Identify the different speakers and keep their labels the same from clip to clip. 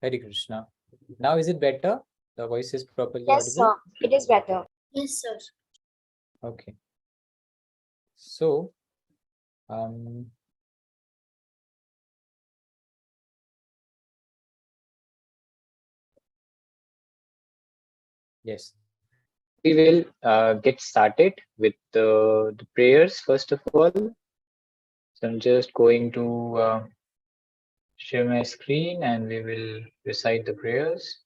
Speaker 1: Hare Krishna. Now is it better? The voice is properly
Speaker 2: Yes,
Speaker 1: audible?
Speaker 2: sir. It is better.
Speaker 3: Yes, sir.
Speaker 1: Okay. So, um, yes, we will get started with the prayers first of all. So I'm just going to share my screen and we will recite the prayers.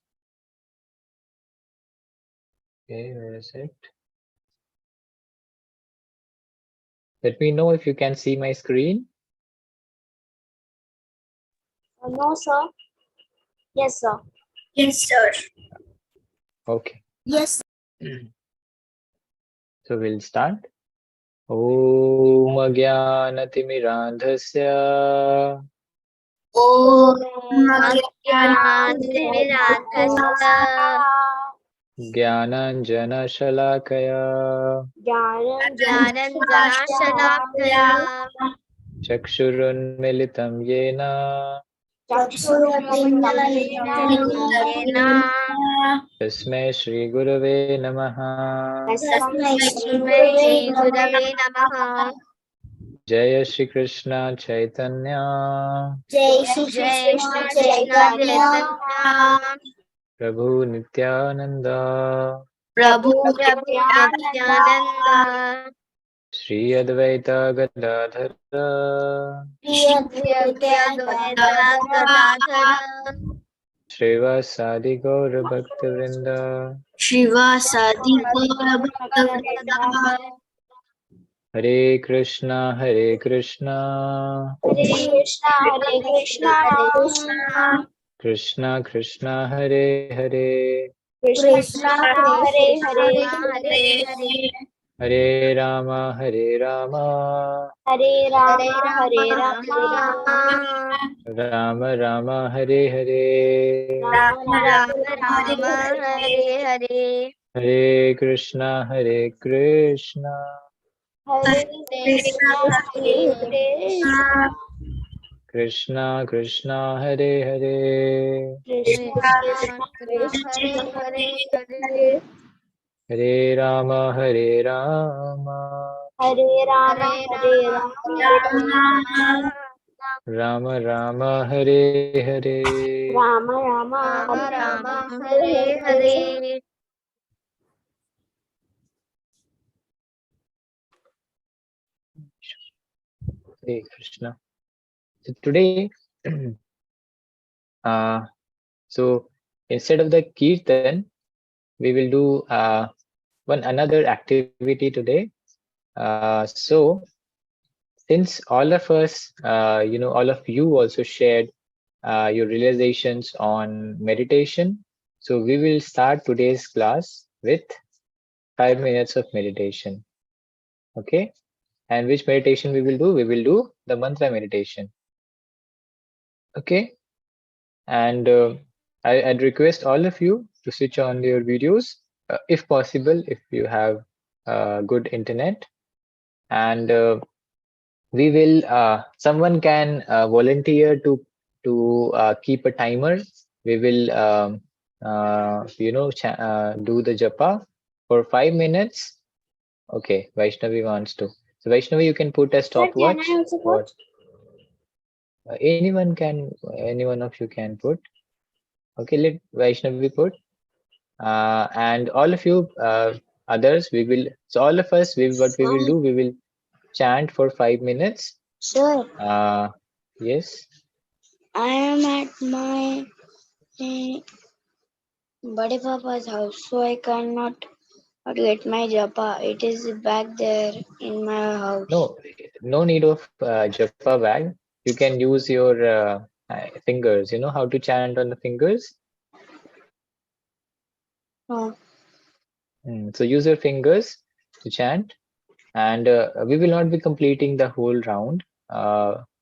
Speaker 1: Okay, where is it? Let me know if you can see my screen.
Speaker 2: No, sir. Yes, sir.
Speaker 3: Yes, sir.
Speaker 1: Okay.
Speaker 3: Yes.
Speaker 1: So we'll start. Om Ajnanatimidandhasya
Speaker 3: Om
Speaker 1: Jnananjana Shalakaya Chakshurunmilitam Yena Tasmai Shri Gurave Namaha Jaya Shri Krishna Chaitanya
Speaker 3: Jai Shri Krishna Chaitanya
Speaker 1: Prabhu Nityananda
Speaker 3: Prabhu Nityananda
Speaker 1: Shri Advaita Gadadhara Srivasadi Gaura Bhaktivinoda
Speaker 3: Shivasadi
Speaker 1: Hare Krishna Hare Krishna
Speaker 2: Hare Krishna, Hare Krishna,
Speaker 1: Krishna Krishna Hare Hare
Speaker 2: Krishna, Hare Hare,
Speaker 1: Hare Rama Hare Rama
Speaker 2: Hare Rama, Hare Rama,
Speaker 1: Rama Rama Hare Hare
Speaker 2: Rama Rama,
Speaker 1: Hare Krishna Hare Krishna
Speaker 2: Hare Krishna, Hare Krishna,
Speaker 1: Krishna Krishna Hare Hare
Speaker 2: Krishna Krishna,
Speaker 1: Hare Rama Hare Rama
Speaker 2: Hare Rama, Hare Rama,
Speaker 1: Rama Rama Hare Hare
Speaker 2: Rama Rama, Hare Hare.
Speaker 1: Hare Krishna. So today, so instead of the kirtan, we will do one another activity today. So since all of us, all of you also shared your realizations on meditation, so we will start today's class with 5 minutes of meditation. Okay, and which meditation we will do? We will do the mantra meditation. Okay, and I'd request all of you to switch on your videos if possible, if you have good internet, and we will someone can volunteer to keep a timer. We will do the japa for 5 minutes. Okay, Vaishnavi wants to. So Vaishnavi, you can put a stopwatch.
Speaker 2: Can I also put?
Speaker 1: Any one of you can put. Okay, let Vaishnavi put. And all of you others, so all of us, what we will do, we will chant for 5 minutes.
Speaker 2: Sure.
Speaker 1: Yes.
Speaker 2: I am at my Bade Papa's house, so I cannot get my japa. It is back there in my house.
Speaker 1: No need of japa bag. You can use your fingers. You know how to chant on the fingers?
Speaker 2: No.
Speaker 1: So use your fingers to chant, and we will not be completing the whole round.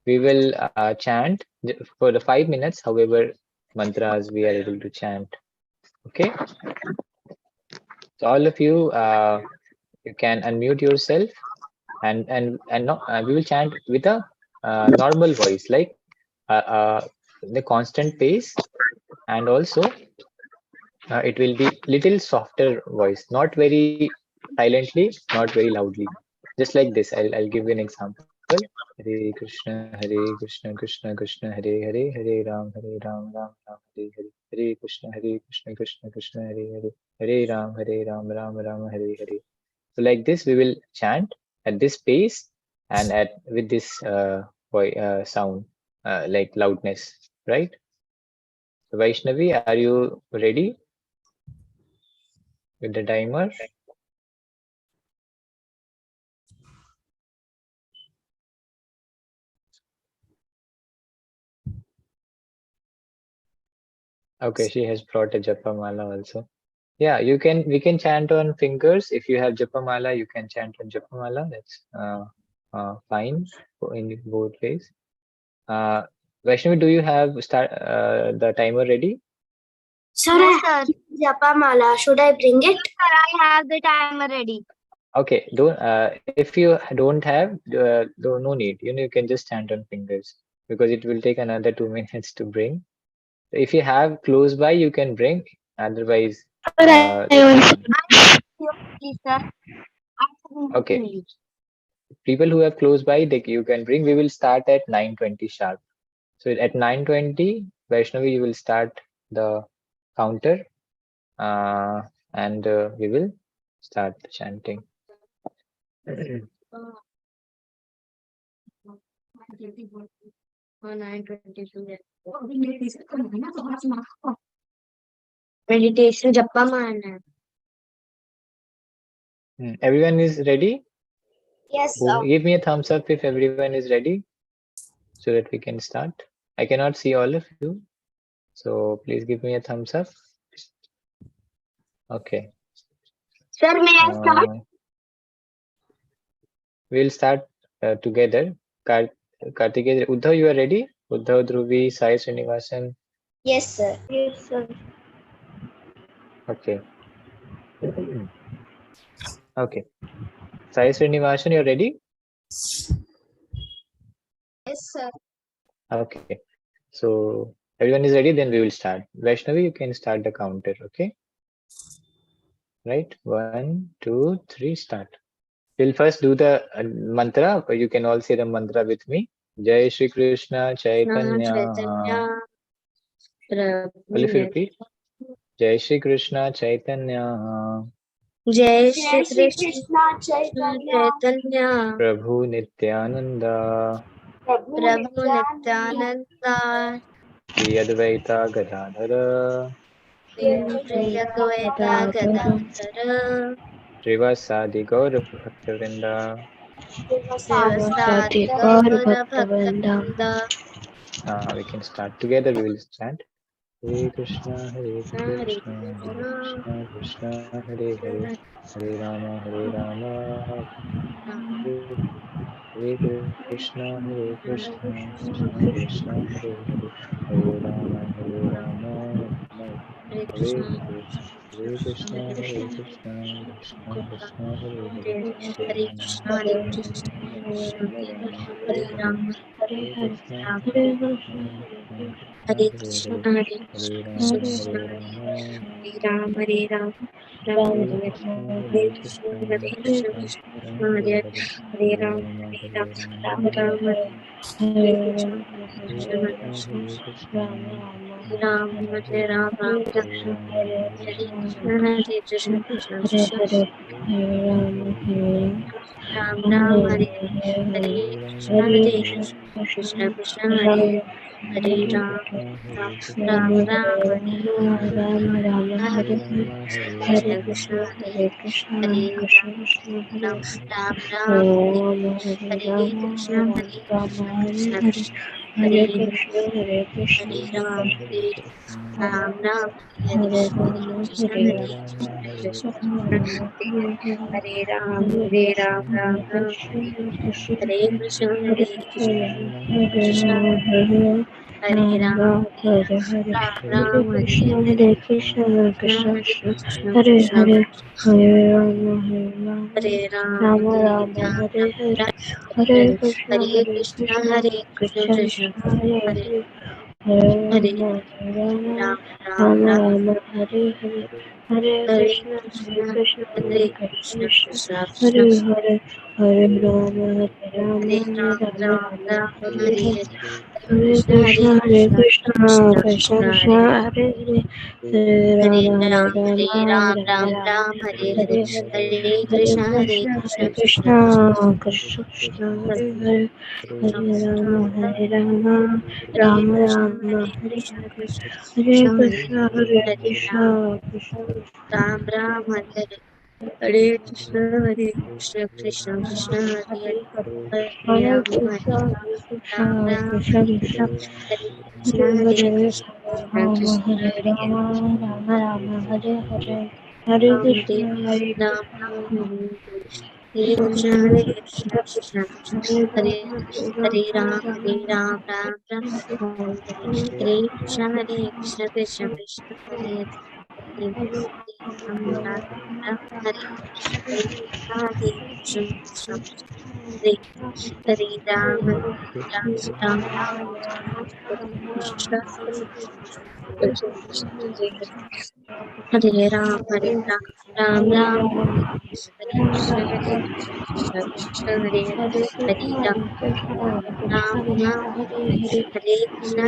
Speaker 1: We will chant for the 5 minutes, however mantras we are able to chant. Okay. So all of you, you can unmute yourself, and we will chant with a normal voice, like the constant pace. and also it will be little softer voice, not very silently, not very loudly, just like this. I'll give you an example. Hare Krishna, Krishna Krishna, Hare Hare, Hare Ram, Ram Ram, Hare Hare, Hare Krishna, Krishna Krishna, Hare Hare, Hare Ram, Ram Hare Hare. So like this, we will chant at this pace and at with this sound, like loudness, right? So Vaishnavi, are you ready with the timer? Okay, she has brought a japa mala also. Yeah, we can chant on fingers. If you have japa mala, you can chant on japa mala. That's fine in both ways. Vaishnavi, do you have the timer ready?
Speaker 3: Sir, I have Japa Mala. Should I bring it? Sir, I have the timer ready.
Speaker 1: Okay, don't if you don't have no need. You can just chant on fingers because it will take another 2 minutes to bring. If you have close by, you can bring. Otherwise,
Speaker 3: Please, sir.
Speaker 1: okay. People who have close by, you can bring. We will start at 9:20 sharp. So at 9:20, Vaishnavi, you will start the counter, and we will start chanting.
Speaker 3: Meditation Japa Mala.
Speaker 1: Everyone is ready?
Speaker 2: Yes, sir.
Speaker 1: Give me a thumbs up if everyone is ready so that we can start. I cannot see all of you, so please give me a thumbs up. Okay.
Speaker 3: Sir, may I start?
Speaker 1: We'll start together. Kartikeya, Uddhav, you are ready? Uddhav, Dhruvi, Sai Srinivasan.
Speaker 2: Yes, sir.
Speaker 3: Yes, sir.
Speaker 1: Okay. Okay. Sai Srinivasan, you're ready?
Speaker 2: Yes, sir.
Speaker 1: Okay. So everyone is ready, then we will start. Vaishnavi, you can start the counter, okay? Right? 1, 2, 3, start. We'll first do the mantra. You can all say the mantra with me. Jai Shri Krishna Chaitanya. All of you repeat. Jai Shri Krishna Chaitanya.
Speaker 3: Jai Shri Krishna Chaitanya.
Speaker 1: Prabhu Nityananda.
Speaker 3: Prabhu Nityananda.
Speaker 1: Shri Advaita Gadadhara.
Speaker 3: Shri Advaita Gadadhara.
Speaker 1: Srivasadi Gaura Bhaktivinoda.
Speaker 3: Srivasadi Gaura Bhaktivinoda.
Speaker 1: We can start together. We will chant. Hare Krishna, Krishna, Krishna Krishna, Hare Hare, Hare Rama, Hare Krishna, Krishna Krishna, Hare Hare, Hare Rama,
Speaker 3: Hare
Speaker 1: Hare
Speaker 3: Krishna,
Speaker 1: Hare, Hare Krishna, Krishna Krishna, Hare Hare,
Speaker 3: Hare Krishna, Hare Krishna, Hare Rama,
Speaker 1: Hare Krishna,
Speaker 3: Hare
Speaker 1: Hare
Speaker 3: Krishna,
Speaker 1: Hare,
Speaker 3: Hare
Speaker 1: Hare
Speaker 3: Krishna,
Speaker 1: Rama,
Speaker 3: Krishna
Speaker 1: Hare
Speaker 3: Ram, Hare Ram, Ram
Speaker 1: Hare
Speaker 3: Hare
Speaker 1: Krishna,
Speaker 3: Hare Krishna, Hare Krishna, Krishna Hare Hare Ram, Hare Ram, Ram Ram Hare Hare Krishna, Krishna Hare Krishna, Ram Hare Ram, Ram Ram Hare Krishna, Hare Krishna, Krishna Krishna Ram Ram Hare Hare Krishna, Hare Krishna, Krishna Krishna Hare Hare Ram, Ram Ram Ram Hare Krishna Krishna Hare Ram Ram Ram Hare Krishna Krishna Krishna Hare Hare Ram Hare Ram Ram Hare Krishna Krishna Hare Ram Ram Ram Hare Krishna Krishna Hare Ram Ram Ram Hare Krishna Krishna Krishna Hare Ram Hare Ram Hare Krishna Krishna Hare Hare Rama Rama Hare Hare Hare Krishna Hare Krishna Hare Hare Hare Rama Rama Rama Hare Hare Hare Krishna Krishna Krishna Hare Hare Hare Rama Rama Rama Hare Hare Hare Krishna Krishna Krishna Hare Hare Hare Rama Rama Rama Hare Hare Hare Krishna Krishna Krishna
Speaker 4: Ram Ram Hare Hare Hare Krishna Krishna Krishna Hare Hare Hare
Speaker 3: Hare
Speaker 4: Ram Hare
Speaker 3: Krishna
Speaker 4: Ram
Speaker 3: Krishna
Speaker 4: Ram
Speaker 3: Krishna
Speaker 4: Hare
Speaker 3: Krishna
Speaker 4: Hare Krishna
Speaker 3: Hare
Speaker 4: Hare
Speaker 3: Hare
Speaker 4: Krishna
Speaker 3: Rama
Speaker 4: Krishna
Speaker 3: Hare
Speaker 4: Hare Hare
Speaker 3: Rama Rama Rama Hare Hare Hare
Speaker 4: Ram Hare
Speaker 3: Krishna Hare
Speaker 4: Ram
Speaker 3: Krishna
Speaker 4: Ram Hare Hare Krishna Krishna Krishna Hare Hare Hare Ram Ram Ram Hare Hare Hare Krishna Krishna Krishna Hare Hare Ram Ram Ram Hare Hare Krishna Krishna Krishna Hare Hare Ram Ram Ram Ram Hare Krishna Krishna Krishna Hare Ram Ram Ram Hare Hare Krishna Krishna Krishna Hare Hare Ram Ram Ram Hare Krishna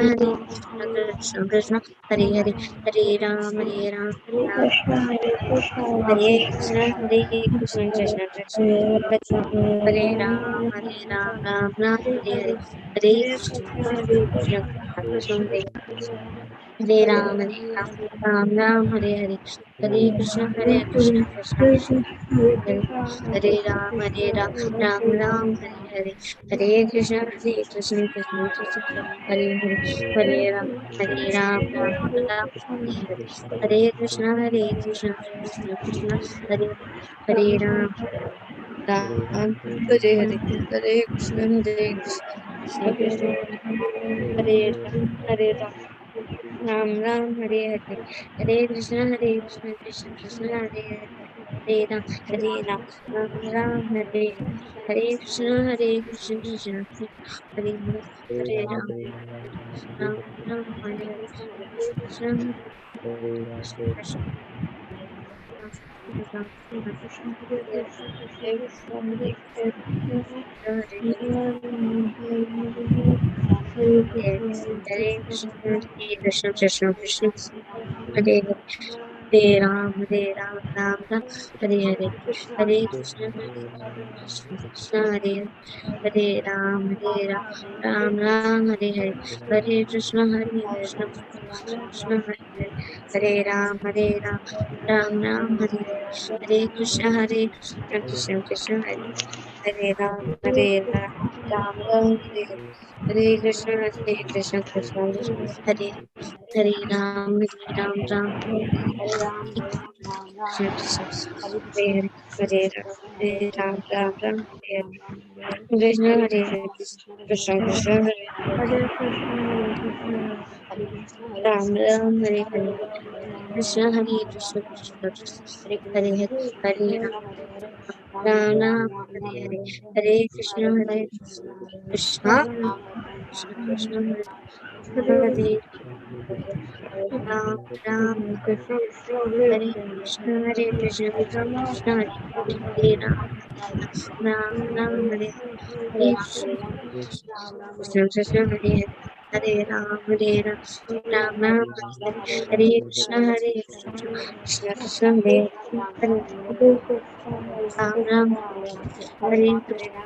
Speaker 4: Krishna Krishna Hare Hare Hare Ram Ram Hare Krishna Krishna Krishna Hare Ram Ram Hare Hare Krishna Krishna Krishna Hare Hare Ram Ram Hare Hare Hare Krishna Krishna Krishna Hare Hare Ram Ram Hare Hare Hare Krishna Krishna Krishna Hare Hare Hare Ram Ram Hare Hare Hare Krishna Krishna Krishna Hare Hare Ram Hare Hare Hare Krishna Krishna Krishna Hare Hare Ram Ram Hare Hare Hare Krishna Krishna Krishna Hare Hare Hare Ram Ram Ram Hare Hare Krishna Krishna Krishna Hare Hare Ram Ram Ram Hare Hare Krishna Krishna Krishna Hare Hare Hare Krishna Krishna Krishna Hare Hare Ram Ram Hare Hare Hare Krishna Krishna Hare Hare Ram Ram Hare Hare Hare Krishna Krishna Hare Hare Ram Ram Hare Hare Hare Krishna Krishna Krishna Hare Hare Ram Ram Hare Hare Hare Krishna Krishna Krishna Hare Hare Ram Krishna Krishna Hare Hare Ram Ram Hare Krishna Hare Krishna Krishna Hare Ram Ram Hare Hare Krishna Hare Krishna Krishna Krishna Hare Hare Ram Ram Hare Hare Hare Krishna Krishna Krishna Hare Hare Ram Ram Hare Krishna Krishna Krishna Hare Ram Ram Hare Hare Krishna Krishna Hare Hare Ram Ram Hare Hare Krishna Krishna Krishna Hare Hare Ram Ram Hare Krishna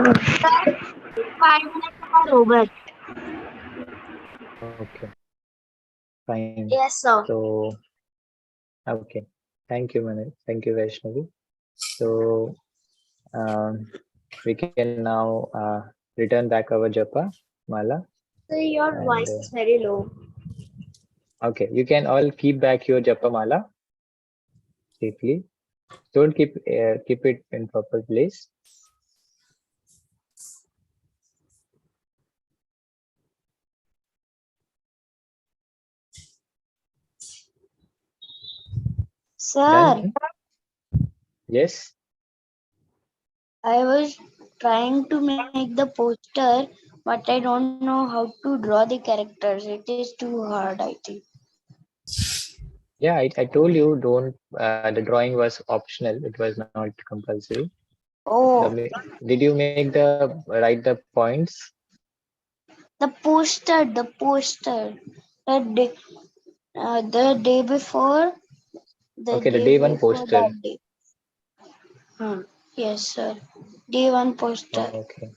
Speaker 2: Sir, 5 minutes are over.
Speaker 1: Okay, fine.
Speaker 2: Yes, sir.
Speaker 1: So, okay. Thank you, Manu. Thank you, Vaishnavi. So, um, we can now return back our japa mala,
Speaker 2: Sir, your
Speaker 1: and
Speaker 2: voice is very low.
Speaker 1: okay, you can all keep back your japa mala safely. Don't keep it in proper place.
Speaker 2: Sir,
Speaker 1: Done? Yes.
Speaker 2: I was trying to make the poster, but I don't know how to draw the characters. It is too hard, I think.
Speaker 1: Yeah, I told you don't. The drawing was optional. It was not compulsory.
Speaker 2: Oh,
Speaker 1: Did you make write the points?
Speaker 2: the poster. The day, the day before, the
Speaker 1: Okay, the
Speaker 2: day
Speaker 1: day one
Speaker 2: before that
Speaker 1: poster.
Speaker 2: day. Yes, sir. Day one poster.
Speaker 1: Okay.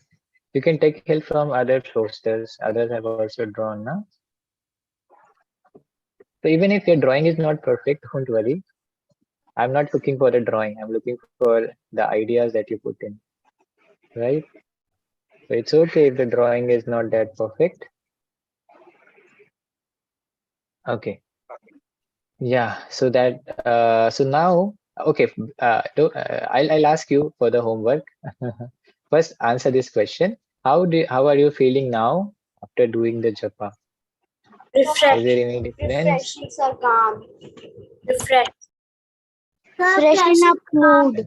Speaker 1: You can take help from other posters. Others have also drawn, na? So even if your drawing is not perfect, don't worry. I'm not looking for a drawing. I'm looking for the ideas that you put in, right? So it's okay if the drawing is not that perfect. Okay. Yeah. So that so now okay. I'll ask you for the homework. First, answer this question. How are you feeling now after doing the japa? Is there any difference?
Speaker 3: Refreshing, sir. Calm. Refresh.
Speaker 2: Freshen up mood.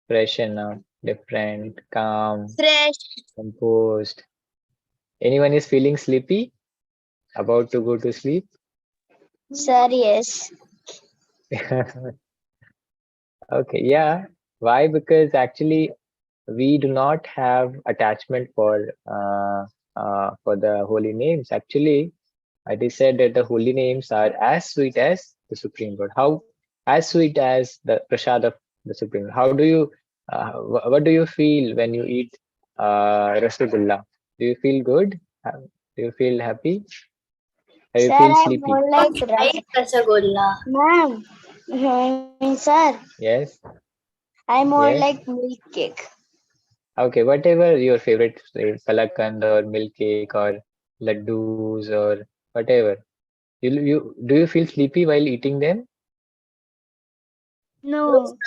Speaker 1: Freshen up, different, calm,
Speaker 4: Fresh.
Speaker 1: composed. Anyone is feeling sleepy? About to go to sleep?
Speaker 2: Sir, yes.
Speaker 1: Okay, yeah. Why? Because actually we do not have attachment for the holy names. Actually, it is said that the holy names are as sweet as the Supreme Lord. How as sweet as the prasad of the Supreme Lord. How do you what do you feel when you eat rasgulla? Do you feel good? Do you feel happy? Or you
Speaker 2: Sir,
Speaker 1: feel
Speaker 2: I'm
Speaker 1: sleepy?
Speaker 2: more like
Speaker 3: Like Rasagolla.
Speaker 2: ma'am. I mean, sir,
Speaker 1: Yes,
Speaker 2: I'm more
Speaker 1: yes.
Speaker 2: like milk cake.
Speaker 1: Okay, whatever your favorite, say, kalakand or milk cake or laddus or whatever. You do you feel sleepy while eating them?
Speaker 2: No.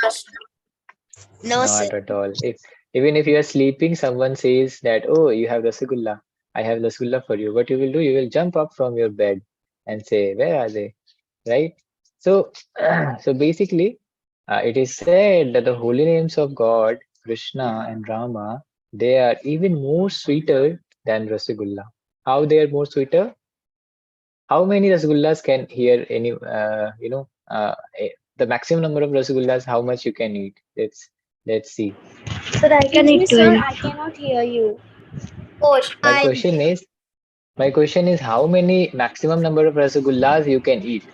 Speaker 3: No, sir.
Speaker 1: Not at all. If even if you are sleeping, someone says that, oh, you have rasgulla. I have rasgulla for you. What you will do, you will jump up from your bed and say, where are they? Right? So, so basically, it is said that the holy names of God, Krishna and Rama, they are even more sweeter than rasgulla. How they are more sweeter? How many rasgullas can here any the maximum number of rasgullas? How much you can eat? Let's see.
Speaker 4: Sir, I can
Speaker 3: Excuse me,
Speaker 4: eat
Speaker 3: sir.
Speaker 4: 12.
Speaker 3: I cannot hear you. Oh,
Speaker 1: My question is my question is how many maximum number of rasgullas you can eat?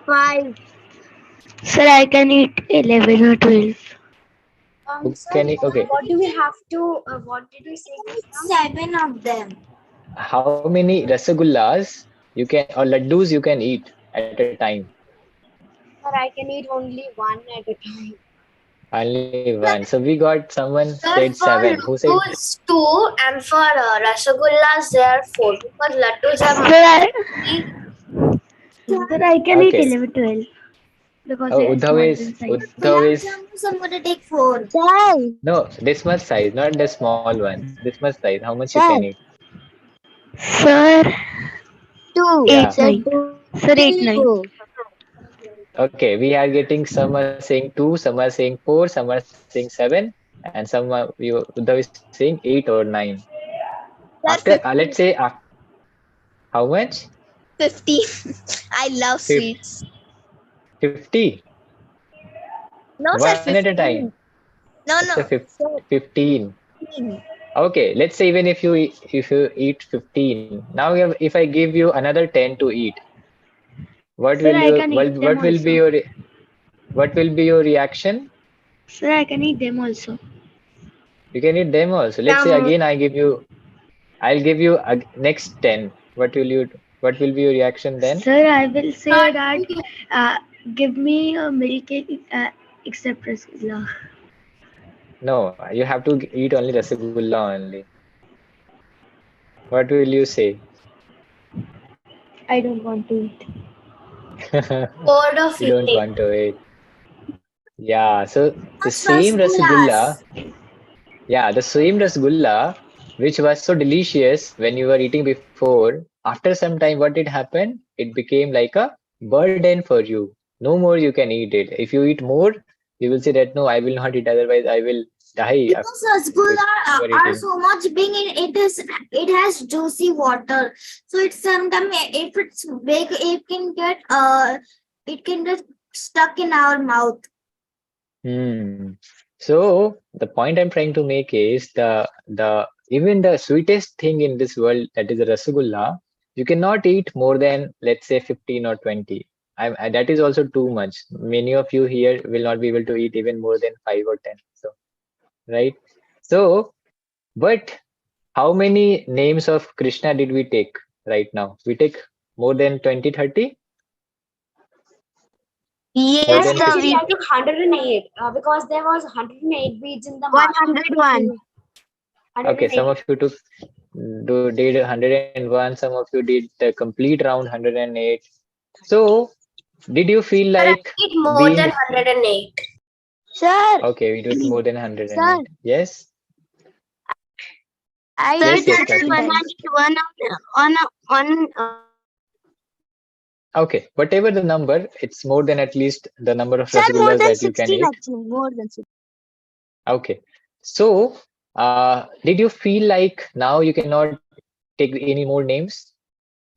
Speaker 4: 5. Sir, I can eat 11 or 12.
Speaker 1: Who
Speaker 3: sir,
Speaker 1: can eat? Okay,
Speaker 3: what do we have to, what did you say just now? 7 of them.
Speaker 1: how many rasgullas you can or laddus you can eat at a time?
Speaker 3: Sir, I can eat only one at a time.
Speaker 1: Only one. So we got someone
Speaker 3: Sir,
Speaker 1: said
Speaker 3: for
Speaker 1: seven. Who said
Speaker 3: laddus 2 and for rasagullas there are 4 because laddus are three.
Speaker 4: Sir, I can eat
Speaker 1: okay?
Speaker 4: 11, 12 because
Speaker 1: Oh,
Speaker 4: they are small in size.
Speaker 1: Uddhav is
Speaker 3: I'm gonna take 4.
Speaker 2: Sir,
Speaker 1: no this much size, not the small ones. This much size. How much you can
Speaker 2: sir,
Speaker 1: eat?
Speaker 4: Sir,
Speaker 2: two.
Speaker 4: 8,
Speaker 1: Yeah.
Speaker 2: Sir,
Speaker 4: 9.
Speaker 2: two.
Speaker 4: Sir, 8, 9.
Speaker 1: Okay, we are getting some are saying 2, some are saying 4, some are saying 7, and some are Uddhav is saying 8 or 9.
Speaker 3: Sir,
Speaker 1: After let's
Speaker 3: 50.
Speaker 1: say how much?
Speaker 3: 50. I love
Speaker 1: Fif-
Speaker 3: sweets.
Speaker 1: 50,
Speaker 3: No, sir,
Speaker 1: one at a time.
Speaker 3: 15. No,
Speaker 1: It's a
Speaker 3: no. Sir,
Speaker 1: 15.
Speaker 3: 15.
Speaker 1: Okay, let's say even if you eat 15, now if I give you another 10 to eat,
Speaker 4: Sir, I can eat them
Speaker 1: what will be
Speaker 4: also.
Speaker 1: what will be your reaction?
Speaker 4: Sir, I can eat them also.
Speaker 1: You can eat them also. Let's say
Speaker 3: Some
Speaker 1: again I'll give you next 10. What will be your reaction then?
Speaker 4: Sir, I will say
Speaker 3: not
Speaker 4: that uh, give me a milk cake except rasgulla.
Speaker 1: No, you have to eat only rasgulla only. What will you say?
Speaker 4: I don't want to eat.
Speaker 3: Bored of
Speaker 1: You don't
Speaker 3: eating.
Speaker 1: want to eat. Yeah, so the
Speaker 3: Much
Speaker 1: same rasgulla,
Speaker 3: rasgullas.
Speaker 1: yeah, the same rasgulla, which was so delicious when you were eating before, after some time, what did happen? It became like a burden for you. No more you can eat it. If you eat more, you will say that no, I will not eat, otherwise I will die
Speaker 3: Because
Speaker 1: before
Speaker 3: rasgulla
Speaker 1: eating.
Speaker 3: are so much big in it has juicy water. So it's sometimes if it's big, it can get stuck in our mouth.
Speaker 1: Hmm. So the point I'm trying to make is the even the sweetest thing in this world, that is a rasgulla, you cannot eat more than, let's say, 15 or 20. That is also too much. Many of you here will not be able to eat even more than 5 or 10. So, right? So, but how many names of Krishna did we take right now? We take more than 20, 30? More
Speaker 4: Yes,
Speaker 1: than
Speaker 4: sir.
Speaker 1: 50?
Speaker 3: Actually, I took 108 because there was 108 beads in the mat.
Speaker 4: 101.
Speaker 1: Okay, some
Speaker 3: 108.
Speaker 1: of you did 101, some of you did the complete round 108. So, did you feel
Speaker 3: Sir, I
Speaker 1: like
Speaker 3: did more than
Speaker 1: being
Speaker 3: 108.
Speaker 4: Sir,
Speaker 1: okay? We do it more than
Speaker 4: sir,
Speaker 1: 108. Yes,
Speaker 4: I
Speaker 1: yes,
Speaker 4: did
Speaker 1: yes,
Speaker 3: Sir,
Speaker 1: Karthika.
Speaker 4: 101 on
Speaker 1: Okay, whatever the number, it's more than at least the number of
Speaker 4: sir, more
Speaker 1: rasgullas
Speaker 4: than
Speaker 1: that you can
Speaker 4: 16
Speaker 1: eat.
Speaker 4: actually, more than 16.
Speaker 1: Okay, so did you feel like now you cannot take any more names?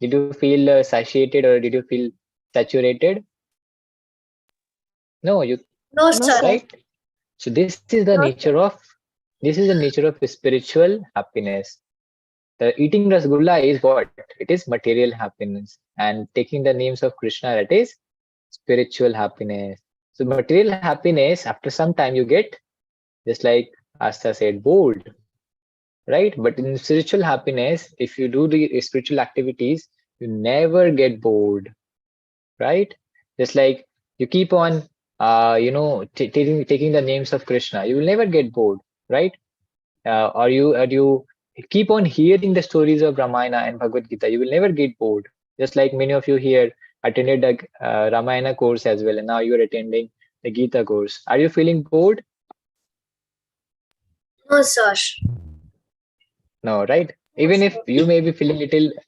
Speaker 1: Did you feel satiated or did you feel saturated? No, you
Speaker 3: no,
Speaker 4: No,
Speaker 3: sir.
Speaker 4: sir.
Speaker 1: right. So
Speaker 4: No, sir.
Speaker 1: this is the nature of spiritual happiness. The eating rasgulla is what? It is material happiness. And taking the names of Krishna, that is spiritual happiness. So material happiness, after some time you get, just like Asta said, bored, right? But in spiritual happiness, if you do the spiritual activities, you never get bored, right? Just like you keep on, taking the names of Krishna, you will never get bored, right? Or you keep on hearing the stories of Ramayana and Bhagavad Gita, you will never get bored. Just like many of you here attended the Ramayana course as well, and now you are attending the Gita course. Are you feeling bored?
Speaker 3: No, sir.
Speaker 1: No, right?
Speaker 3: No,
Speaker 1: Even
Speaker 3: sir.
Speaker 1: if you may be feeling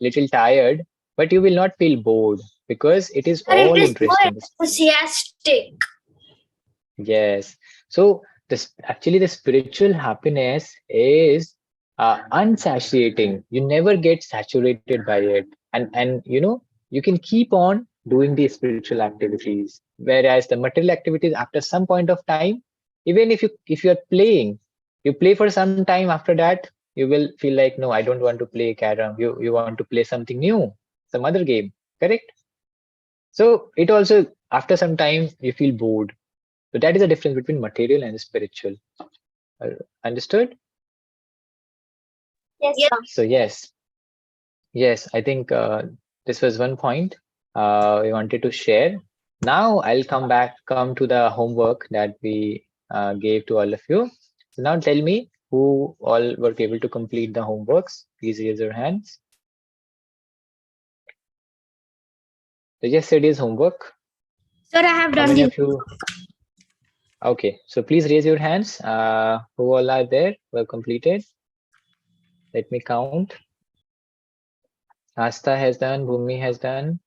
Speaker 1: little tired, but you will not feel bored because it is
Speaker 3: Sir, it
Speaker 1: all
Speaker 3: is more
Speaker 1: interesting.
Speaker 3: enthusiastic.
Speaker 1: Yes. So this actually the spiritual happiness is unsatiating. You never get saturated by it, and you can keep on doing the spiritual activities. Whereas the material activities, after some point of time, even if you are playing, you play for some time. After that, you will feel like no, I don't want to play carom. You want to play something new, some other game. Correct? So it also after some time you feel bored, so that is the difference between material and spiritual. Understood?
Speaker 3: Yes,
Speaker 4: Yes.
Speaker 3: sir.
Speaker 1: So yes, I think this was one point we wanted to share. Now I'll come to the homework that we gave to all of you. So now tell me who all were able to complete the homeworks. Please raise your hands. So yesterday's homework.
Speaker 3: Sir, I have
Speaker 1: How
Speaker 3: done
Speaker 1: many
Speaker 3: the.
Speaker 1: of you? Okay, so please raise your hands. Who all are there? Were completed? Let me count. Asta has done, Bhumi has done,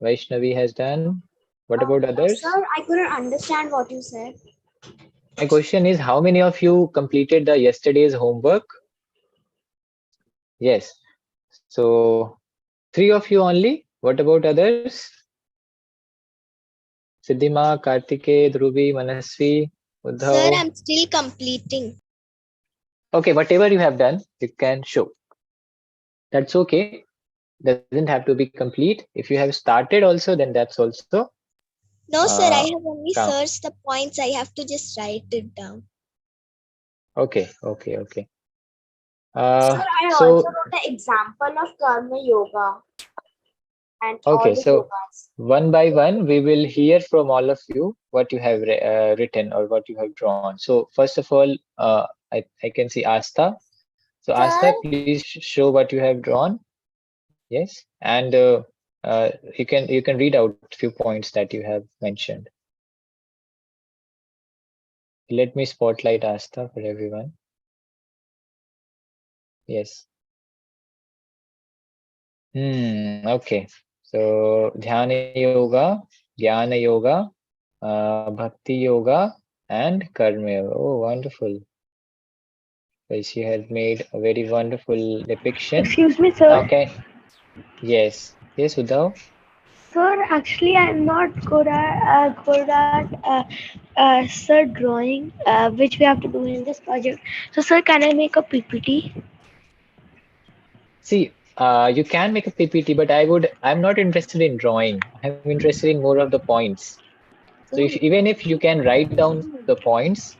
Speaker 1: Vaishnavi has done. What about others?
Speaker 3: Sir, I couldn't understand what you said.
Speaker 1: My question is, how many of you completed the yesterday's homework? Yes. So, three of you only. What about others? Siddhima, Kartike, Dhruvi, Manasvi,
Speaker 2: Sir,
Speaker 1: Uddhav.
Speaker 2: I'm still completing.
Speaker 1: Okay, whatever you have done, you can show. That's okay. Doesn't have to be complete. If you have started also, then that's also
Speaker 2: No, sir,
Speaker 1: uh,
Speaker 2: I have only
Speaker 1: count.
Speaker 2: searched the points. I have to just write it down.
Speaker 1: Okay, okay, okay.
Speaker 3: Sir, I also
Speaker 1: So
Speaker 3: wrote the example of Karma Yoga and all
Speaker 1: okay,
Speaker 3: the
Speaker 1: so
Speaker 3: yogas.
Speaker 1: one by one, we will hear from all of you what you have written or what you have drawn. So first of all, I can see Asta. So Asta,
Speaker 2: Sir,
Speaker 1: please show what you have drawn. Yes, and you can read out a few points that you have mentioned. Let me spotlight Asta for everyone. Yes. Okay. So Dhyana Yoga, Jnana Yoga, Bhakti Yoga, and Karma Yoga. Oh, wonderful. So she has made a very wonderful depiction.
Speaker 3: Excuse me, sir.
Speaker 1: Okay. Yes. Yes, Uddhav.
Speaker 3: Sir, actually, I'm not good at sir drawing, which we have to do in this project. So, sir, can I make a PPT?
Speaker 1: See, you can make a PPT, but I'm not interested in drawing. I'm interested in more of the points. So even if you can write down the points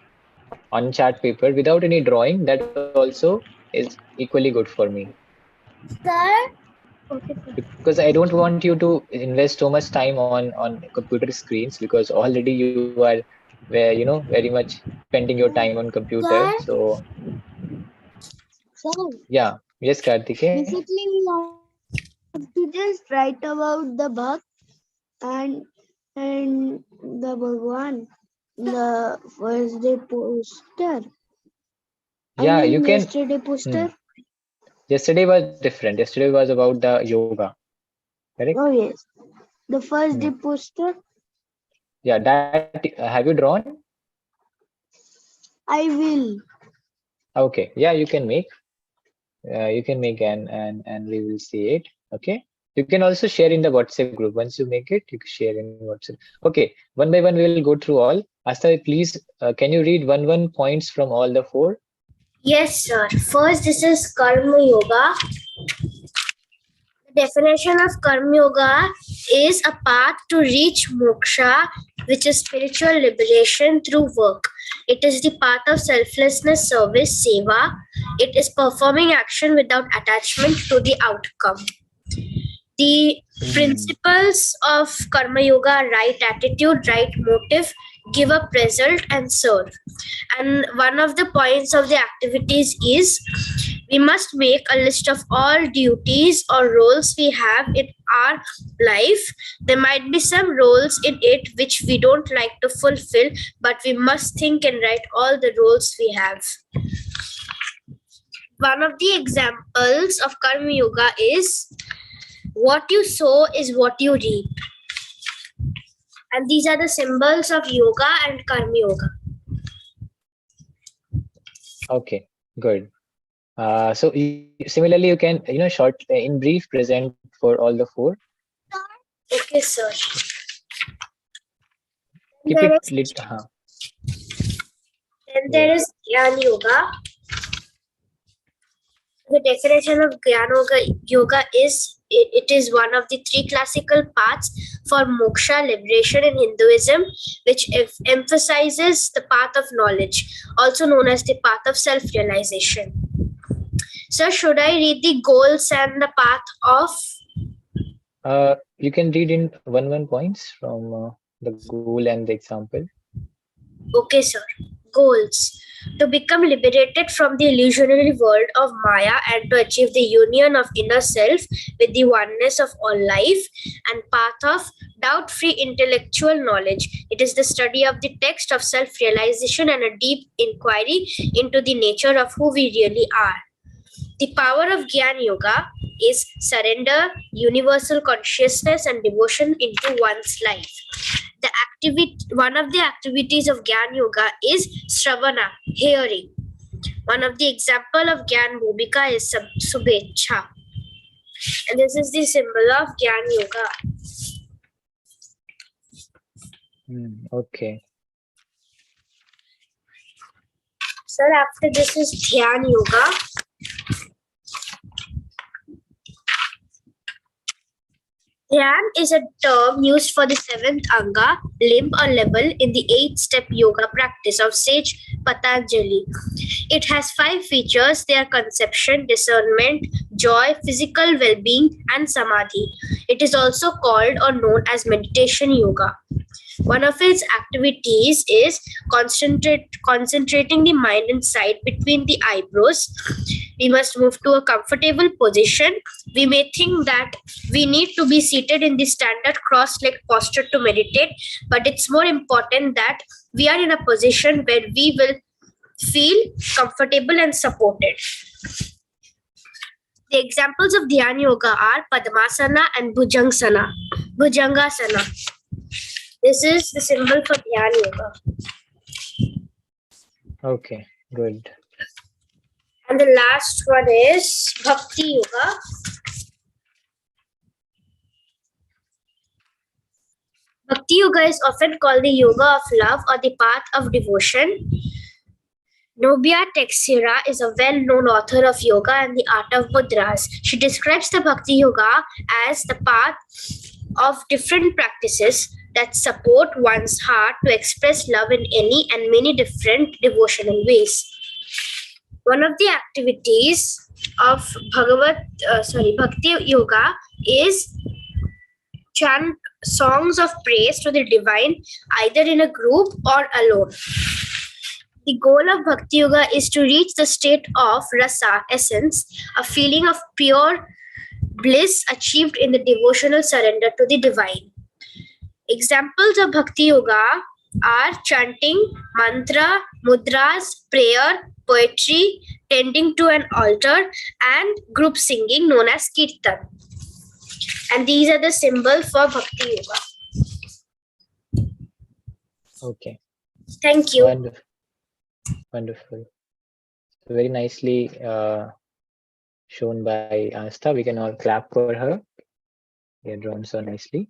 Speaker 1: on chart paper without any drawing, that also is equally good for me.
Speaker 2: Sir,
Speaker 3: Okay, sir.
Speaker 1: Because I don't want you to invest so much time on computer screens, because already you are very much spending your time on computer.
Speaker 2: sir,
Speaker 1: So
Speaker 2: sir.
Speaker 1: yeah, yes, Kartike.
Speaker 2: Basically, we have to just write about the Bhakt and the Bhagwan, the first day poster.
Speaker 1: Yeah, you can.
Speaker 2: Yesterday poster.
Speaker 1: Yesterday was different. Yesterday was about the yoga, correct?
Speaker 2: Oh yes, the first
Speaker 1: Hmm.
Speaker 2: day poster.
Speaker 1: Yeah, that have you drawn?
Speaker 2: I will.
Speaker 1: Okay, yeah, you can make and we will see it. Okay, you can also share in the WhatsApp group. Once you make it, you can share in WhatsApp. Okay, one by one we will go through all. Asta, please, can you read one points from all the four?
Speaker 4: Yes, sir. First, this is Karma Yoga. The definition of Karma Yoga is a path to reach moksha, which is spiritual liberation through work. It is the path of selflessness, service, seva. It is performing action without attachment to the outcome. The principles of Karma Yoga are right attitude, right motive, give up result, and serve. And one of the points of the activities is we must make a list of all duties or roles we have in our life. There might be some roles in it which we don't like to fulfill, but we must think and write all the roles we have. One of the examples of Karma Yoga is what you sow is what you reap. And these are the symbols of yoga and Karma Yoga.
Speaker 1: Okay, good. So similarly, you can short in brief present for all the four.
Speaker 4: Okay, sir.
Speaker 1: Keep
Speaker 4: There
Speaker 1: it
Speaker 4: is-
Speaker 1: lit.
Speaker 4: Then there is Jnana Yoga. The definition of Jnana Yoga is it is one of the three classical paths for moksha, liberation in Hinduism, which emphasizes the path of knowledge, also known as the path of self-realization. So, should I read the goals and the path of?
Speaker 1: You can read in one points from the goal and the example.
Speaker 4: Okay, sir. Goals. To become liberated from the illusionary world of Maya and to achieve the union of inner self with the oneness of all life, and path of doubt-free intellectual knowledge. It is the study of the text of self-realization and a deep inquiry into the nature of who we really are. The power of Jnana Yoga is surrender, universal consciousness, and devotion into one's life. One of the activities of Jnana Yoga is Shravana, hearing. One of the example of Jnana Bhumika is Subhecha. And this is the symbol of Jnana Yoga.
Speaker 1: Okay.
Speaker 4: Sir, after this is Dhyan Yoga. Dhyan is a term used for the seventh anga, limb or level in the 8-step yoga practice of sage Patanjali. It has 5 features. They are conception, discernment, joy, physical well-being, and samadhi. It is also called or known as meditation yoga. One of its activities is concentrating the mind inside between the eyebrows.
Speaker 3: we must move to a comfortable position. We may think that we need to be seated in the standard cross-legged posture to meditate, but it's more important that we are in a position where we will feel comfortable and supported. The examples of Dhyan Yoga are Padmasana and Bhujangasana. This is the symbol for Dhyan Yoga.
Speaker 1: Okay, good.
Speaker 3: And the last one is Bhakti Yoga. Bhakti Yoga is often called the yoga of love or the path of devotion. Nobia Texera is a well-known author of yoga and the art of mudras. She describes the Bhakti Yoga as the path of different practices that support one's heart to express love in any and many different devotional ways. One of the activities of Bhakti Yoga is chant songs of praise to the divine, either in a group or alone. The goal of Bhakti Yoga is to reach the state of rasa, essence, a feeling of pure bliss achieved in the devotional surrender to the divine. Examples of Bhakti Yoga are chanting, mantra, mudras, prayer, poetry, tending to an altar, and group singing known as kirtan. And these are the symbols for Bhakti Yoga.
Speaker 1: Okay.
Speaker 3: Thank you.
Speaker 1: Wonderful. Wonderful. Very nicely shown by Asta. We can all clap for her. She had drawn so nicely.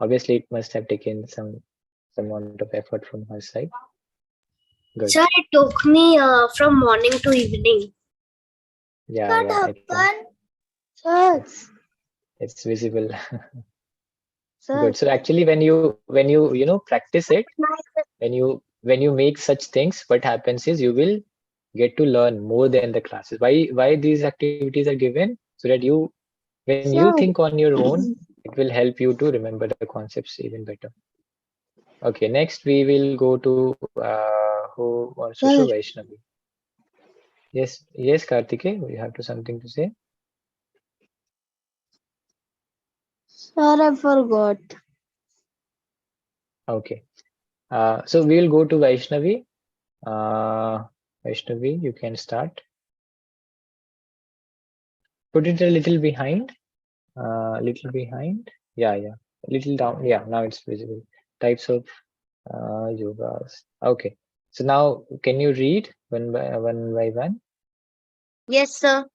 Speaker 1: Obviously, it must have taken some amount of effort from her side. Good.
Speaker 3: Sir, it took me from morning to evening.
Speaker 1: Yeah, I think it's visible. Good. So actually, when you practice it, when you make such things, what happens is you will get to learn more than the classes. Why these activities are given? So that when you think on your own, it will help you to remember the concepts even better. Okay, next we will go to who wants to show Vaishnavi. Yes, Kartike, you have something to say?
Speaker 2: Sir, I forgot.
Speaker 1: Okay. So we will go to Vaishnavi. Vaishnavi, you can start. Put it a little behind. Little behind. Yeah. A little down. Yeah, now it's visible. Types of yogas. Okay. So now can you read one by one?
Speaker 4: Yes, sir.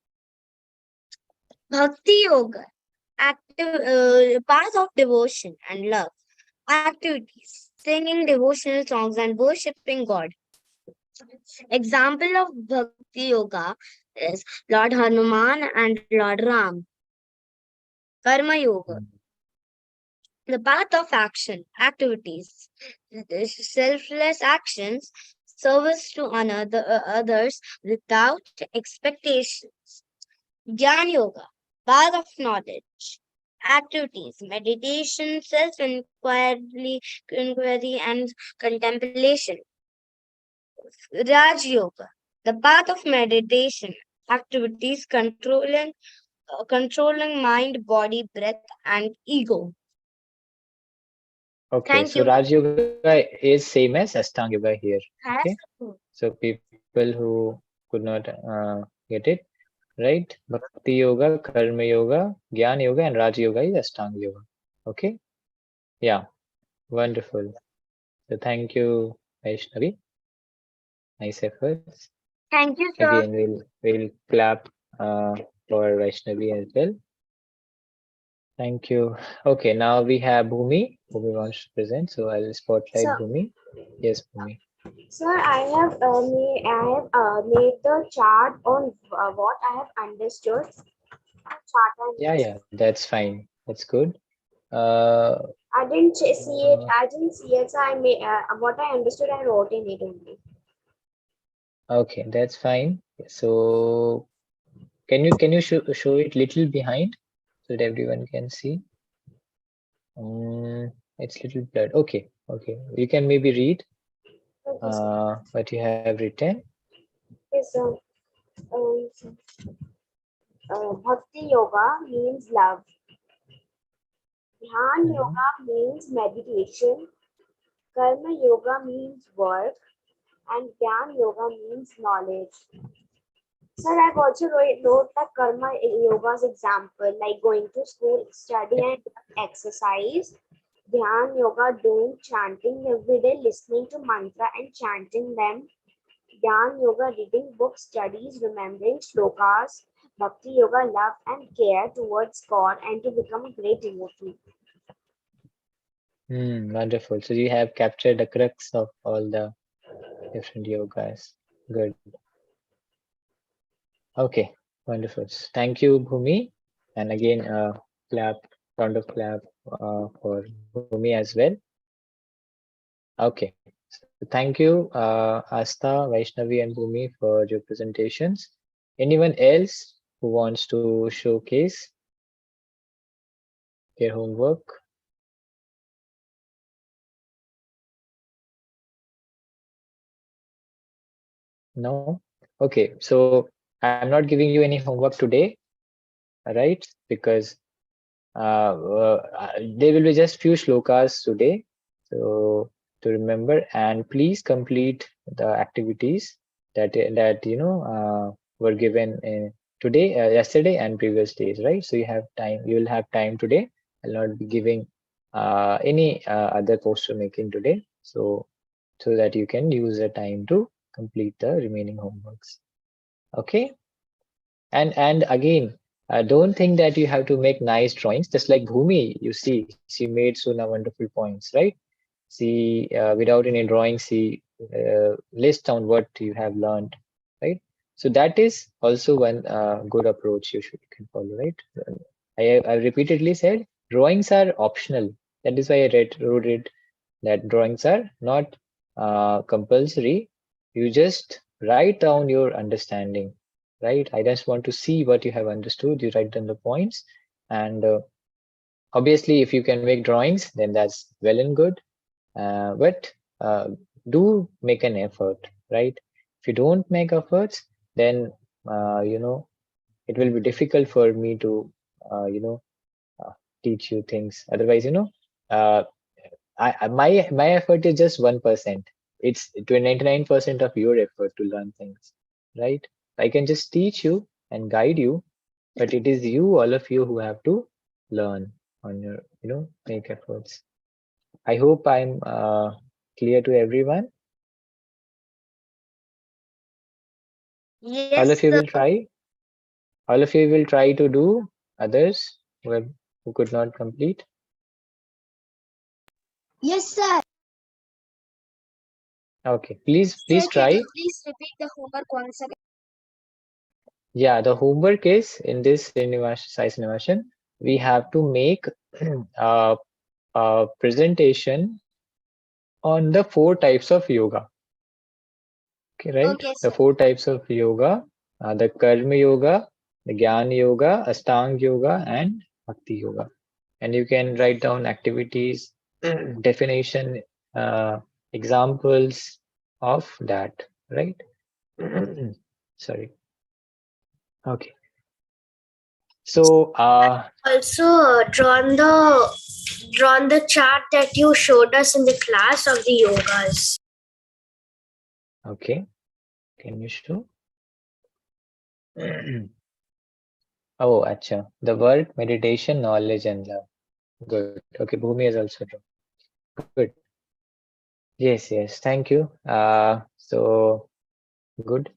Speaker 4: Bhakti Yoga, path of devotion and love. Activities, singing devotional songs and worshipping God. Example of Bhakti Yoga is Lord Hanuman and Lord Ram. Karma Yoga, the path of action, activities, selfless actions, service to others without expectations. Jnana Yoga, path of knowledge, activities, meditation, self-inquiry and contemplation. Raj Yoga, the path of meditation, activities, controlling mind, body, breath, and ego.
Speaker 1: Okay,
Speaker 4: Thank
Speaker 1: so
Speaker 4: you.
Speaker 1: Raj Yoga is same as Ashtanga Yoga here. Okay,
Speaker 4: Has-
Speaker 1: so people who could not get it, right? Bhakti Yoga, Karma Yoga, Jnana Yoga, and Raj Yoga is Ashtanga Yoga. Okay, yeah, wonderful. So thank you, Vaishnavi. Nice efforts.
Speaker 4: Thank you, sir.
Speaker 1: Again, we'll clap for Vaishnavi as well. Thank you. Okay, now we have Bhumi. Bhumi wants to present, so I'll spotlight Bhumi. Yes, Bhumi.
Speaker 5: Sir, I have made the chart on what I have understood.
Speaker 1: Yeah, that's fine. That's good.
Speaker 5: I didn't see it. So I made what I understood. I wrote in it only.
Speaker 1: Okay, that's fine. So can you show it little behind so that everyone can see? It's little blurred. Okay. You can maybe read
Speaker 5: Okay,
Speaker 1: what you have written.
Speaker 5: yes, sir. Bhakti yoga means love. Dhyan yoga means meditation. Karma yoga means work. And Gyan yoga means knowledge. Sir, I've also wrote the karma yoga's example, like going to school, study and exercise. Dhyan yoga, doing chanting every day, listening to mantra and chanting them. Dhyan yoga, reading books, studies, remembering shlokas. Bhakti yoga, love and care towards God and to become a great devotee.
Speaker 1: Wonderful. So you have captured the crux of all the different yogas. Good. Okay, wonderful. Thank you, Bhumi. And again, clap, round of clap for Bhumi as well. Okay, so thank you, Asta, Vaishnavi, and Bhumi for your presentations. Anyone else who wants to showcase their homework? No? Okay, so I'm not giving you any homework today, right? Because there will be just few shlokas today, so to remember, and please complete the activities that were given today, yesterday, and previous days, right? So you have time. You will have time today. I'll not be giving any other poster making today, so that you can use the time to complete the remaining homeworks. Okay. And again, don't think that you have to make nice drawings. Just like Bhumi, you see, she made so wonderful points, right? She, without any drawing, she lists down what you have learned, right? So that is also one good approach you can follow, right? I repeatedly said drawings are optional. That is why I wrote it that drawings are not compulsory. You just write down your understanding, right? I just want to see what you have understood. You write down the points, and obviously, if you can make drawings, then that's well and good. But do make an effort, right? If you don't make efforts, then it will be difficult for me to uh, teach you things. Otherwise, uh, my effort is just 1%. It's 99% of your effort to learn things, right? I can just teach you and guide you, but it is you, all of you, who have to learn on your, make efforts. I hope I'm clear to everyone.
Speaker 2: Yes,
Speaker 1: All of you
Speaker 2: sir.
Speaker 1: will try. All of you will try to do. Others who could not complete.
Speaker 2: Yes, sir.
Speaker 1: Okay, please
Speaker 5: Sir, can you
Speaker 1: try.
Speaker 5: please repeat the homework once again?
Speaker 1: Yeah, the homework is in this size animation, we have to make a presentation on the 4 types of yoga. Okay, right?
Speaker 5: Okay,
Speaker 1: The
Speaker 5: sir.
Speaker 1: 4 types of yoga, the Karma yoga, the Jnana yoga, Astanga yoga, and Bhakti yoga. And you can write down activities, definition, examples of that, right? Sorry. Okay. So,
Speaker 5: Also drawn the chart that you showed us in the class of the yogas.
Speaker 1: okay. Can you show? Oh, acha. The word meditation, knowledge, and love. Good. Okay, Bhumi has also drawn. Good. Yes, yes. Thank you. So good.